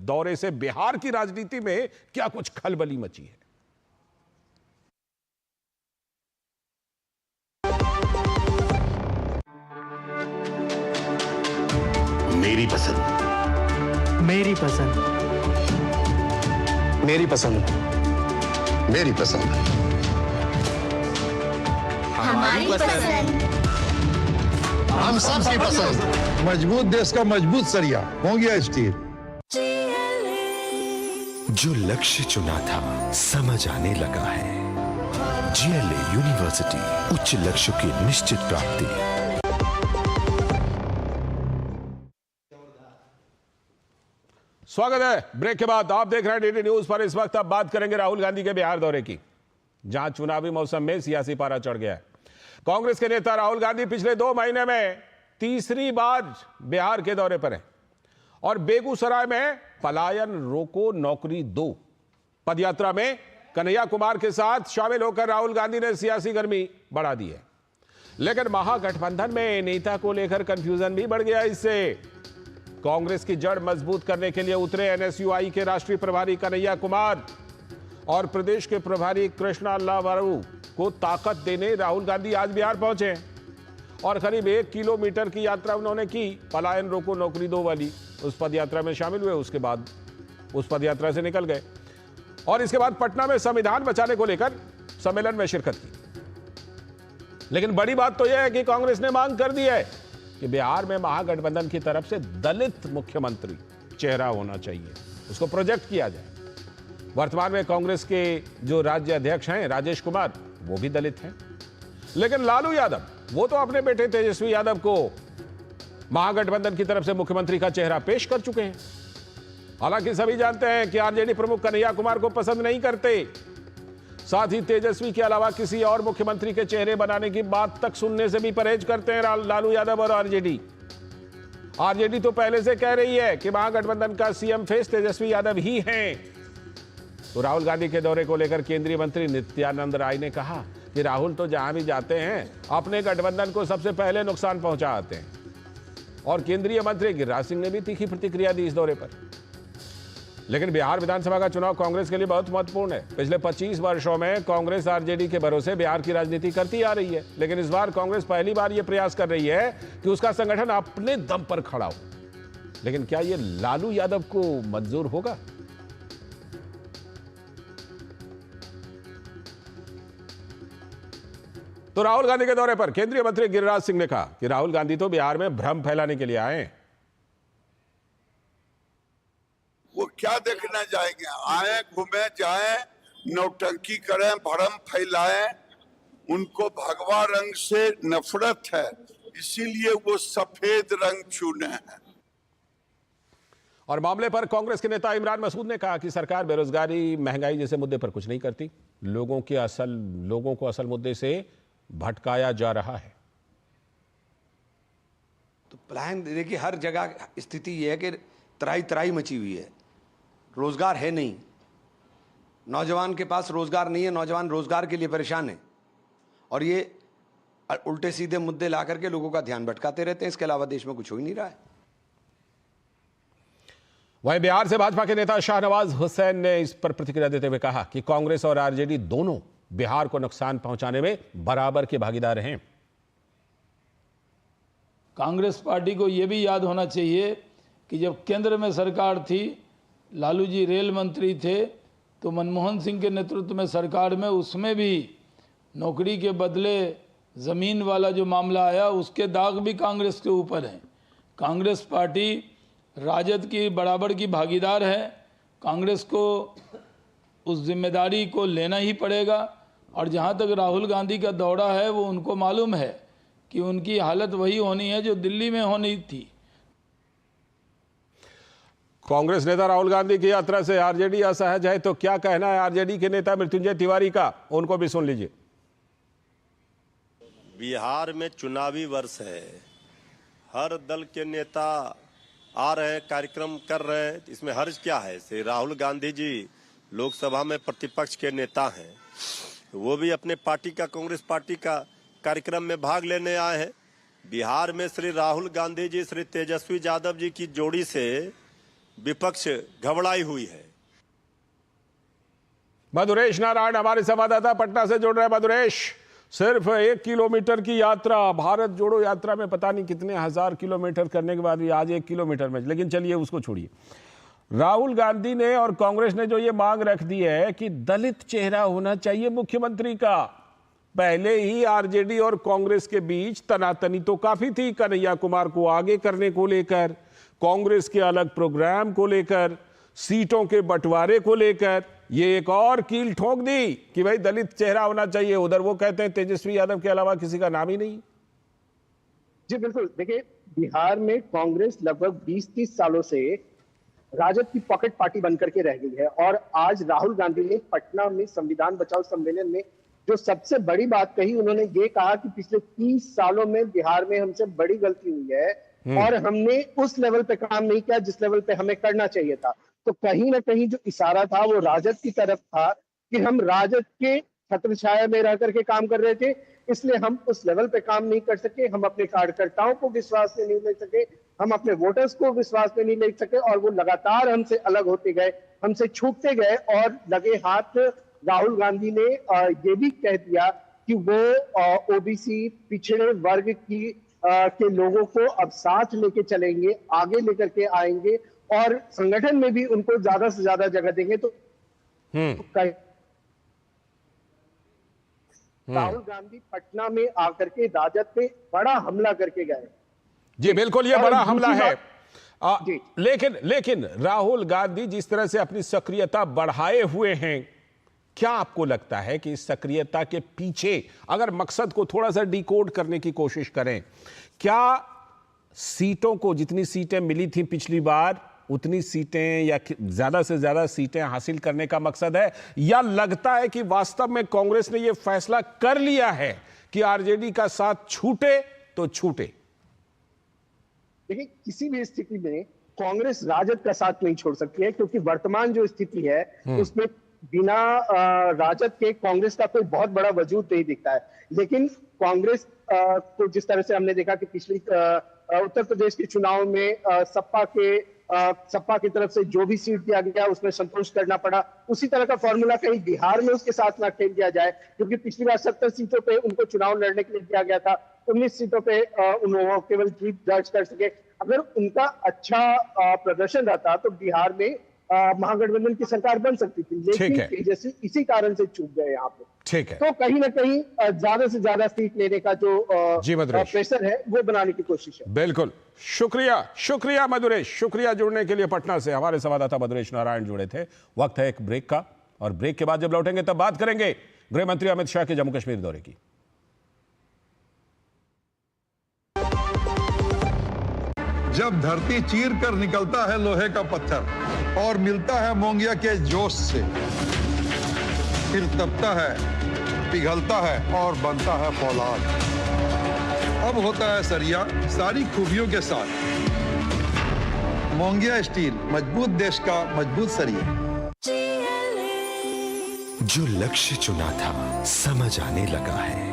A: दौरे से बिहार की राजनीति में क्या कुछ खलबली मची है।
K: मेरी पसंद,
L: मेरी पसंद,
K: मेरी पसंद, मेरी पसंद,
M: हमारी पसंद,
K: हम सबकी पसंद।
N: मजबूत देश का मजबूत सरिया हो गया स्टील।
O: जो लक्ष्य चुना था समझ आने लगा है। GLA यूनिवर्सिटी, उच्च लक्ष्य की निश्चित प्राप्ति।
A: स्वागत है। ब्रेक के बाद आप देख रहे हैं DD न्यूज पर। इस वक्त अब बात करेंगे राहुल गांधी के बिहार दौरे की, जहां चुनावी मौसम में सियासी पारा चढ़ गया है। कांग्रेस के नेता राहुल गांधी पिछले 2 महीने में तीसरी बार बिहार के दौरे पर हैं और बेगूसराय में पलायन रोको नौकरी दो पदयात्रा में कन्हैया कुमार के साथ शामिल होकर राहुल गांधी ने सियासी गर्मी बढ़ा दी है। लेकिन महागठबंधन में नेता को लेकर कंफ्यूजन भी बढ़ गया। इससे कांग्रेस की जड़ मजबूत करने के लिए उतरे NSUI के राष्ट्रीय प्रभारी कन्हैया कुमार और प्रदेश के प्रभारी कृष्णा लावारू को ताकत देने राहुल गांधी आज बिहार पहुंचे और करीब 1 किलोमीटर की यात्रा उन्होंने की। पलायन रोको नौकरी दो वाली उस पदयात्रा में शामिल हुए। उसके बाद उस पदयात्रा से निकल गए और इसके बाद पटना में संविधान बचाने को लेकर सम्मेलन में शिरकत की। लेकिन बड़ी बात तो यह है कि कांग्रेस ने मांग कर दी है कि बिहार में महागठबंधन की तरफ से दलित मुख्यमंत्री चेहरा होना चाहिए, उसको प्रोजेक्ट किया जाए। वर्तमान में कांग्रेस के जो राज्य अध्यक्ष हैं राजेश कुमार, वो भी दलित हैं। लेकिन लालू यादव, वो तो अपने बेटे तेजस्वी यादव को महागठबंधन की तरफ से मुख्यमंत्री का चेहरा पेश कर चुके हैं। हालांकि सभी जानते हैं कि आरजेडी प्रमुख कन्हैया कुमार को पसंद नहीं करते, साथ ही तेजस्वी के अलावा किसी और मुख्यमंत्री के चेहरे बनाने की बात तक सुनने से भी परहेज करते हैं लालू यादव और आरजेडी। आरजेडी तो पहले से कह रही है कि महागठबंधन का सीएम फेस तेजस्वी यादव ही हैं। तो राहुल गांधी के दौरे को लेकर केंद्रीय मंत्री नित्यानंद राय ने कहा कि राहुल तो जहां भी जाते हैं अपने गठबंधन को सबसे पहले नुकसान पहुंचा आते हैं। और केंद्रीय मंत्री गिरिराज सिंह ने भी तीखी प्रतिक्रिया दी इस दौरे पर। लेकिन बिहार विधानसभा का चुनाव कांग्रेस के लिए बहुत महत्वपूर्ण है। पिछले 25 वर्षों में कांग्रेस आरजेडी के भरोसे बिहार की राजनीति करती आ रही है, लेकिन इस बार कांग्रेस पहली बार यह प्रयास कर रही है कि उसका संगठन अपने दम पर खड़ा हो। लेकिन क्या यह लालू यादव को मंजूर होगा? तो राहुल गांधी के दौरे पर केंद्रीय मंत्री गिरिराज सिंह ने कहा कि राहुल गांधी तो बिहार में भ्रम फैलाने के लिए आए हैं।
P: वो क्या देखना जाएंगे? आए, घूमे, जाए, नौटंकी करें, भ्रम फैलाएं। उनको भगवा रंग से नफरत है, इसीलिए वो सफेद रंग चुने हैं।
A: और मामले पर कांग्रेस के नेता इमरान मसूद ने कहा कि सरकार बेरोजगारी, महंगाई जैसे मुद्दे पर कुछ नहीं करती। लोगों को असल मुद्दे से भटकाया जा रहा है।
Q: तो प्लान देखिए, हर जगह स्थिति यह है कि तराई तराई मची हुई है, रोजगार है नहीं, नौजवान के पास रोजगार नहीं है, नौजवान रोजगार के लिए परेशान है और ये उल्टे सीधे मुद्दे ला करके लोगों का ध्यान भटकाते रहते हैं। इसके अलावा देश में कुछ हो ही नहीं रहा है।
A: वहीं बिहार से भाजपा के नेता शाहनवाज हुसैन ने इस पर प्रतिक्रिया देते हुए कहा कि कांग्रेस और आरजेडी दोनों बिहार को नुकसान पहुंचाने में बराबर के भागीदार हैं।
R: कांग्रेस पार्टी को यह भी याद होना चाहिए कि जब केंद्र में सरकार थी, लालू जी रेल मंत्री थे, तो मनमोहन सिंह के नेतृत्व में सरकार में उसमें भी नौकरी के बदले ज़मीन वाला जो मामला आया, उसके दाग भी कांग्रेस के ऊपर हैं। कांग्रेस पार्टी राजद की बराबर की भागीदार है। कांग्रेस को उस जिम्मेदारी को लेना ही पड़ेगा। और जहाँ तक राहुल गांधी का दौरा है, वो उनको मालूम है कि उनकी हालत वही होनी है जो दिल्ली में होनी थी।
A: कांग्रेस नेता राहुल गांधी की यात्रा से आरजेडी असहज है, तो क्या कहना है आरजेडी के नेता मृत्युंजय तिवारी का? उनको भी सुन लीजिए।
S: बिहार में चुनावी वर्ष है, हर दल के नेता आ रहे हैं, कार्यक्रम कर रहे हैं, इसमें हर्ज क्या है? से राहुल गांधी जी लोकसभा में प्रतिपक्ष के नेता हैं, वो भी अपने पार्टी का, कांग्रेस पार्टी का कार्यक्रम में भाग लेने आए हैं। बिहार में श्री राहुल गांधी जी श्री तेजस्वी यादव जी की जोड़ी से विपक्ष घबराई हुई है।
A: मधुरेश नारायण हमारे संवाददाता पटना से जुड़ रहे हैं। मधुरेश, सिर्फ 1 किलोमीटर की यात्रा, भारत जोड़ो यात्रा में पता नहीं कितने हजार किलोमीटर करने के बाद भी आज 1 किलोमीटर में, लेकिन चलिए उसको छोड़िए। राहुल गांधी ने और कांग्रेस ने जो ये मांग रख दी है कि दलित चेहरा होना चाहिए मुख्यमंत्री का, पहले ही आरजेडी और कांग्रेस के बीच तनातनी तो काफी थी, कन्हैया कुमार को आगे करने को लेकर, कांग्रेस के अलग प्रोग्राम को लेकर, सीटों के बंटवारे को लेकर। ये एक और कील ठोक दी कि भाई दलित चेहरा होना चाहिए। उधर वो कहते हैं तेजस्वी यादव के अलावा किसी का नाम ही नहीं।
L: जी बिल्कुल, देखिए बिहार में कांग्रेस लगभग 20-30 सालों से राजद की पॉकेट पार्टी बनकर के रह गई है, और आज राहुल गांधी ने पटना में संविधान बचाओ सम्मेलन में जो सबसे बड़ी बात कही, उन्होंने ये कहा कि पिछले 30 सालों में बिहार में हमसे बड़ी गलती हुई है और हमने उस लेवल पे काम नहीं किया जिस लेवल पे हमें करना चाहिए था। तो कहीं ना कहीं जो इशारा था वो राजद की तरफ था कि हम राजद के छत्रछाया में रह करके काम कर रहे थे, इसलिए हम उस लेवल पे काम नहीं कर सके, हम अपने कार्यकर्ताओं को विश्वास में नहीं ले सके, हम अपने वोटर्स को विश्वास में नहीं ले सके, और वो लगातार हमसे अलग होते गए, हमसे छूटते गए। और लगे हाथ राहुल गांधी ने ये भी कह दिया कि वो ओबीसी पिछड़े वर्ग की के लोगों को अब साथ लेके चलेंगे, आगे लेकर के आएंगे और संगठन में भी उनको ज्यादा से ज्यादा जगह देंगे। तो राहुल गांधी पटना में आकर के राजद पे बड़ा हमला करके गए।
A: जी बिल्कुल, ये बड़ा हमला है। लेकिन राहुल गांधी जिस तरह से अपनी सक्रियता बढ़ाए हुए हैं, क्या आपको लगता है कि इस सक्रियता के पीछे अगर मकसद को थोड़ा सा डिकोड करने की कोशिश करें, क्या सीटों को, जितनी सीटें मिली थी पिछली बार उतनी सीटें या ज्यादा से ज्यादा सीटें हासिल करने का मकसद है, या लगता है कि वास्तव में कांग्रेस ने यह फैसला कर लिया है कि आरजेडी का साथ छूटे तो छूटे?
L: देखिए, किसी भी स्थिति में कांग्रेस राजद का साथ नहीं छोड़ सकती है, क्योंकि वर्तमान जो स्थिति है उसमें बिना राजद के कांग्रेस का कोई बहुत बड़ा वजूद नहीं दिखता है। लेकिन कांग्रेस को जिस तरह से हमने देखा कि पिछली उत्तर प्रदेश के चुनाव में सपा की तरफ से जो भी सीट दिया गया उसमें संतोष करना पड़ा, उसी तरह का फॉर्मूला कहीं बिहार में उसके साथ ना खेल दिया जाए, क्योंकि पिछली बार 70 सीटों पे उनको चुनाव लड़ने के लिए दिया गया था, 19 सीटों पे उन्होंने केवल जीत दर्ज कर सके। अगर उनका अच्छा प्रदर्शन रहता तो बिहार में महागठबंधन की सरकार बन सकती थी, लेकिन तेजस्वी इसी कारण से चूक गए यहाँ पे।
A: ठीक है,
L: तो कहीं ना कहीं ज्यादा से ज्यादा सीट लेने का जो प्रेशर है वो बनाने की कोशिश है।
A: बिल्कुल, शुक्रिया मधुरेश, शुक्रिया जुड़ने के लिए। पटना से हमारे संवाददाता मधुरेश नारायण जुड़े थे। वक्त है एक ब्रेक का, और ब्रेक के बाद जब लौटेंगे तब बात करेंगे गृह मंत्री अमित शाह के जम्मू कश्मीर दौरे की।
N: जब धरती चीर कर निकलता है लोहे का पत्थर और मिलता है मोंगिया के जोश से, फिर तपता है, पिघलता है और बनता है फौलाद। अब होता है सरिया सारी खूबियों के साथ। मोंगिया स्टील, मजबूत देश का मजबूत सरिया।
O: जो लक्ष्य चुना था समझ आने लगा है।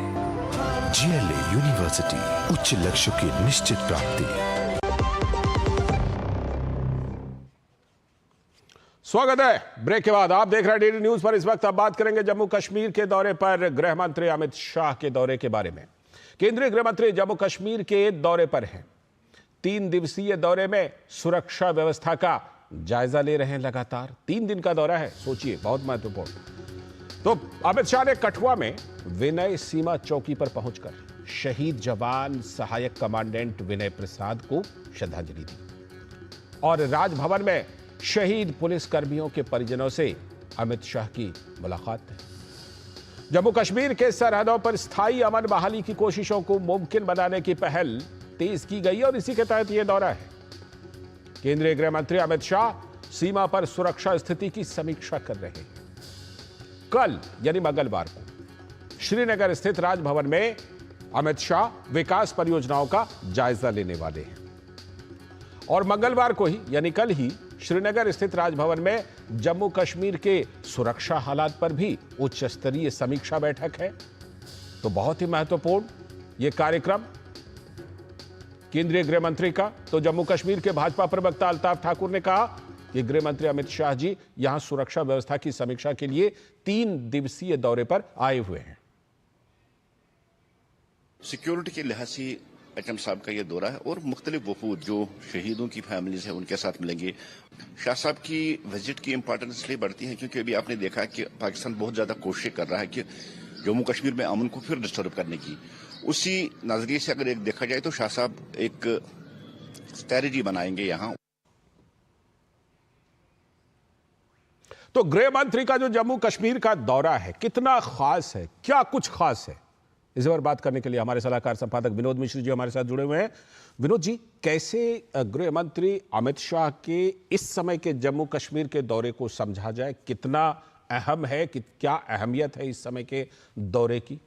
O: जीएलए यूनिवर्सिटी, उच्च लक्ष्य की निश्चित प्राप्ति।
A: स्वागत है ब्रेक के बाद। आप देख रहे हैं डीडी न्यूज पर। इस वक्त अब बात करेंगे जम्मू कश्मीर के दौरे पर गृह मंत्री अमित शाह के दौरे के बारे में। केंद्रीय गृह मंत्री जम्मू कश्मीर के दौरे पर हैं। 3 दिवसीय दौरे में सुरक्षा व्यवस्था का जायजा ले रहे हैं लगातार। 3 दिन का दौरा है, सोचिए, बहुत महत्वपूर्ण। तो अमित शाह ने कठुआ में विनय सीमा चौकी पर पहुंचकर शहीद जवान सहायक कमांडेंट विनय प्रसाद को श्रद्धांजलि दी, और राजभवन में शहीद पुलिस कर्मियों के परिजनों से अमित शाह की मुलाकात है। जम्मू कश्मीर के सरहदों पर स्थायी अमन बहाली की कोशिशों को मुमकिन बनाने की पहल तेज की गई, और इसी के तहत यह दौरा है। केंद्रीय गृह मंत्री अमित शाह सीमा पर सुरक्षा स्थिति की समीक्षा कर रहे हैं। कल यानी मंगलवार को श्रीनगर स्थित राजभवन में अमित शाह विकास परियोजनाओं का जायजा लेने वाले हैं, और मंगलवार को ही यानी कल ही श्रीनगर स्थित राजभवन में जम्मू कश्मीर के सुरक्षा हालात पर भी उच्च स्तरीय समीक्षा बैठक है। तो बहुत ही महत्वपूर्ण यह कार्यक्रम केंद्रीय गृह मंत्री का। तो जम्मू कश्मीर के भाजपा प्रवक्ता अल्ताफ ठाकुर ने कहा कि गृह मंत्री अमित शाह जी यहां सुरक्षा व्यवस्था की समीक्षा के लिए 3 दिवसीय दौरे पर आए हुए हैं।
T: सिक्योरिटी के लिहाज से एचएम साहब का ये दौरा है और मुख्तलिफ वफूद जो शहीदों की फैमिलीज है उनके साथ मिलेंगे। शाह साहब की विजिट की इंपॉर्टेंस इसलिए बढ़ती है क्योंकि अभी आपने देखा कि पाकिस्तान बहुत ज्यादा कोशिश कर रहा है कि जम्मू कश्मीर में अमन को फिर डिस्टर्ब करने की। उसी नजरिए से अगर एक देखा जाए तो शाह साहब एक स्ट्रैटेजी बनाएंगे यहाँ।
A: तो गृह मंत्री का जो जम्मू कश्मीर का दौरा है कितना खास है, क्या कुछ खास है, इस पर बात करने के लिए हमारे सलाहकार संपादक विनोद मिश्र जी हमारे साथ जुड़े हुए हैं। विनोद जी, कैसे गृह मंत्री अमित शाह के इस समय के जम्मू कश्मीर के दौरे को समझा जाए, कितना अहम है, कि क्या अहमियत है इस समय के दौरे की?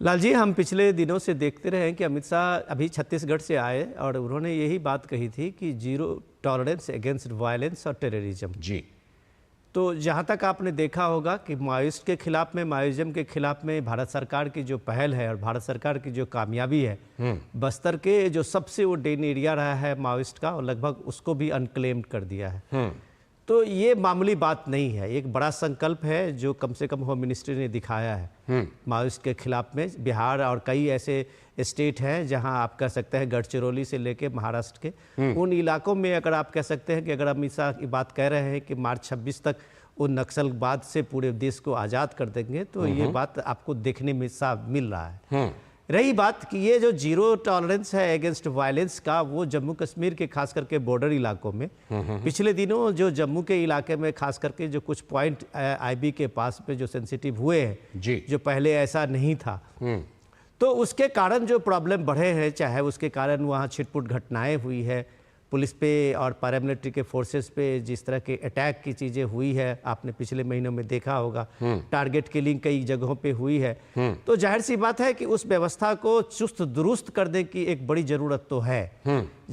H: लाल जी, हम पिछले दिनों से देखते रहे कि अमित शाह अभी छत्तीसगढ़ से आए और उन्होंने यही बात कही थी कि जीरो टॉलरेंस अगेंस्ट वायलेंस और टेररिज्म।
A: जी।
H: तो जहाँ तक आपने देखा होगा कि माओइस्ट के खिलाफ में, माओइज्म के खिलाफ में भारत सरकार की जो पहल है और भारत सरकार की जो कामयाबी है, बस्तर के जो सबसे वो डेन एरिया रहा है माओइस्ट का, और लगभग उसको भी अनक्लेम्ड कर दिया है। तो ये मामूली बात नहीं है, एक बड़ा संकल्प है जो कम से कम होम मिनिस्ट्री ने दिखाया है माओइस्ट के खिलाफ में। बिहार और कई ऐसे स्टेट हैं जहां आप कह सकते हैं गढ़चिरौली से लेके महाराष्ट्र के उन इलाकों में अगर आप कह सकते हैं कि अगर अमित शाह की बात कह रहे हैं कि मार्च 26 तक उन नक्सलवाद से पूरे देश को आज़ाद कर देंगे, तो ये बात आपको देखने में साफ मिल रहा है। रही बात कि ये जो जीरो टॉलरेंस है अगेंस्ट वायलेंस का, वो जम्मू कश्मीर के खास करके बॉर्डर इलाकों में पिछले दिनों जो जम्मू के इलाके में खास करके जो कुछ पॉइंट आईबी के पास पे जो सेंसिटिव हुए हैं, जो पहले ऐसा नहीं था, तो उसके कारण जो प्रॉब्लम बढ़े हैं, चाहे उसके कारण वहाँ छिटपुट घटनाएं हुई है, पुलिस पे और पैरामिलिट्री के फोर्सेस पे जिस तरह के अटैक की चीज़ें हुई है, आपने पिछले महीनों में देखा होगा, टारगेट किलिंग कई जगहों पे हुई है। तो जाहिर सी बात है कि उस व्यवस्था को चुस्त दुरुस्त करने की एक बड़ी ज़रूरत तो है।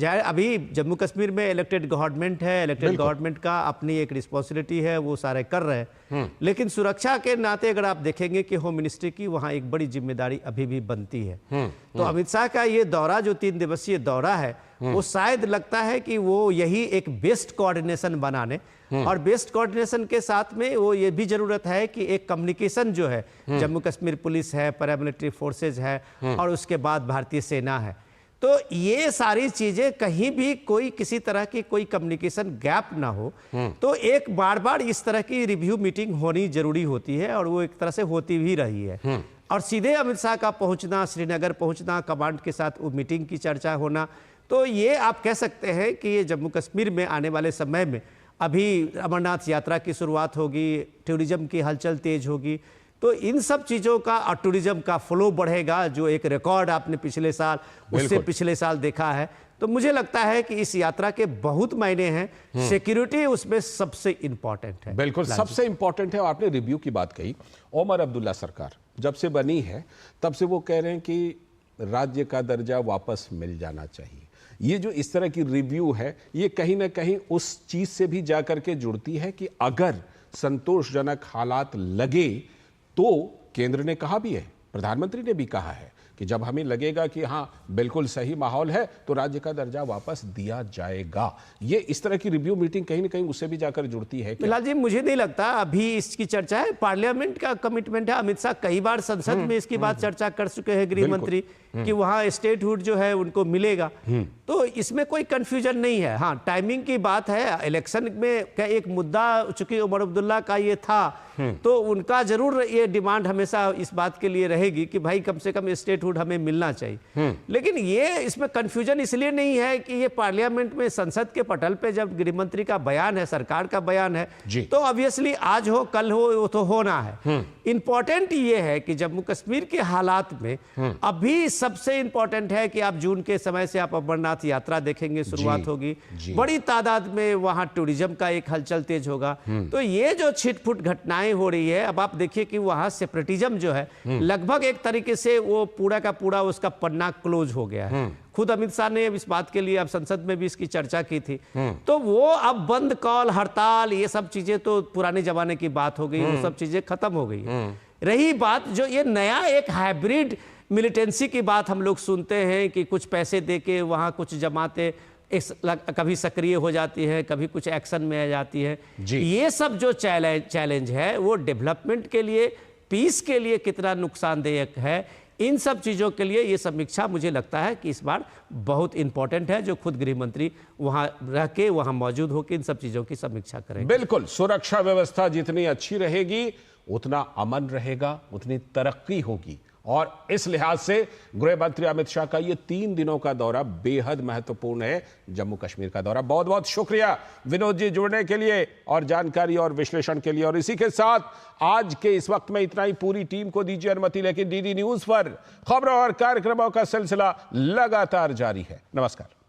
H: अभी जम्मू कश्मीर में इलेक्टेड गवर्नमेंट है, इलेक्टेड गवर्नमेंट का अपनी एक रिस्पॉन्सिबिलिटी है, वो सारे कर रहे हैं, लेकिन सुरक्षा के नाते अगर आप देखेंगे कि होम मिनिस्ट्री की वहाँ एक बड़ी जिम्मेदारी अभी भी बनती है। तो अमित शाह का ये दौरा जो 3 दिवसीय दौरा है, वो शायद लगता है कि वो यही एक बेस्ट कोऑर्डिनेशन बनाने, और बेस्ट कोऑर्डिनेशन के साथ में वो ये भी जरूरत है कि एक कम्युनिकेशन जो है, जम्मू कश्मीर पुलिस है, पैरामिलिट्री फोर्सेज है और उसके बाद भारतीय सेना है, तो ये सारी चीजें कहीं भी कोई किसी तरह की कोई कम्युनिकेशन गैप ना हो, तो एक बार बार इस तरह की रिव्यू मीटिंग होनी जरूरी होती है, और वो एक तरह से होती भी रही है। और सीधे अमित शाह का पहुंचना, श्रीनगर पहुंचना, कमांड के साथ वो मीटिंग की चर्चा होना, तो ये आप कह सकते हैं कि ये जम्मू कश्मीर में आने वाले समय में अभी अमरनाथ यात्रा की शुरुआत होगी, टूरिज्म की हलचल तेज होगी, तो इन सब चीज़ों का और टूरिज्म का फ्लो बढ़ेगा, जो एक रिकॉर्ड आपने पिछले साल, उससे पिछले साल देखा है। तो मुझे लगता है कि इस यात्रा के बहुत मायने हैं, सिक्योरिटी उसमें सबसे इंपॉर्टेंट है।
A: बिल्कुल सबसे इंपॉर्टेंट है। और आपने रिव्यू की बात कही, ओमर अब्दुल्ला सरकार जब से बनी है तब से वो कह रहे हैं कि राज्य का दर्जा वापस मिल जाना चाहिए। ये जो इस तरह की रिव्यू है, ये कहीं ना कहीं उस चीज से भी जाकर के जुड़ती है कि अगर संतोषजनक हालात लगे तो केंद्र ने कहा भी है, प्रधानमंत्री ने भी कहा है कि जब हमें लगेगा कि हाँ बिल्कुल सही माहौल है तो राज्य का दर्जा वापस दिया जाएगा। ये इस तरह की रिव्यू मीटिंग कहीं ना कहीं उससे भी जाकर जुड़ती है।
H: फिलहाल जी मुझे नहीं लगता अभी इसकी चर्चा है, पार्लियामेंट का कमिटमेंट है। अमित शाह कई बार संसद में इसकी बात चर्चा कर चुके हैं गृह मंत्री कि वहाँ स्टेटहुड जो है उनको मिलेगा, तो इसमें कोई कंफ्यूजन नहीं है। हाँ, टाइमिंग की बात है, इलेक्शन में का एक मुद्दा चूंकि उमर अब्दुल्ला का ये था, तो उनका जरूर ये डिमांड हमेशा इस बात के लिए रहेगी कि भाई कम से कम स्टेटहुड हमें मिलना चाहिए। लेकिन ये इसमें कंफ्यूजन इसलिए नहीं है कि ये पार्लियामेंट में संसद के पटल पे जब गृह मंत्री का बयान है, सरकार का बयान है, तो ऑब्वियसली आज हो कल हो वो तो होना है। इंपॉर्टेंट ये है कि जम्मू कश्मीर के हालात में अभी सबसे इंपॉर्टेंट है कि आप जून के समय से आप अमरनाथ यात्रा देखेंगे, शुरुआत होगी, बड़ी तादाद में वहां टूरिज्म का एक हलचल तेज होगा। तो ये जो छिटपुट घटनाएं हो रही है, अब आप देखिए कि वहां सेपरेटिज्म जो है लगभग एक तरीके से वो पूरा का पूरा उसका पन्ना क्लोज हो गया है। खुद अमित शाह ने इस बात के लिए अब संसद में भी इसकी चर्चा की थी। तो वो अब बंद कॉल, हड़ताल, ये सब चीजें तो पुराने जमाने की बात हो गई, वो सब चीजें खत्म हो गई। रही बात जो ये नया एक हाइब्रिड मिलिटेंसी की बात हम लोग सुनते हैं कि कुछ पैसे देके वहाँ कुछ जमातें कभी सक्रिय हो जाती है, कभी कुछ एक्शन में आ जाती है। ये सब जो चैलेंज है वो डेवलपमेंट के लिए, पीस के लिए कितना नुकसानदायक है, इन सब चीज़ों के लिए ये समीक्षा मुझे लगता है कि इस बार बहुत इंपॉर्टेंट है, जो खुद गृह मंत्री वहाँ रह के वहाँ मौजूद होकर इन सब चीज़ों की समीक्षा करेंगे।
A: बिल्कुल, सुरक्षा व्यवस्था जितनी अच्छी रहेगी उतना अमन रहेगा, उतनी तरक्की होगी। और इस लिहाज से गृह मंत्री अमित शाह का ये 3 दिनों का दौरा बेहद महत्वपूर्ण है, जम्मू कश्मीर का दौरा। बहुत बहुत शुक्रिया विनोद जी जुड़ने के लिए और जानकारी और विश्लेषण के लिए। और इसी के साथ आज के इस वक्त में इतना ही। पूरी टीम को दीजिए अनुमति, लेकिन डीडी न्यूज पर खबरों और कार्यक्रमों का सिलसिला लगातार जारी है। नमस्कार।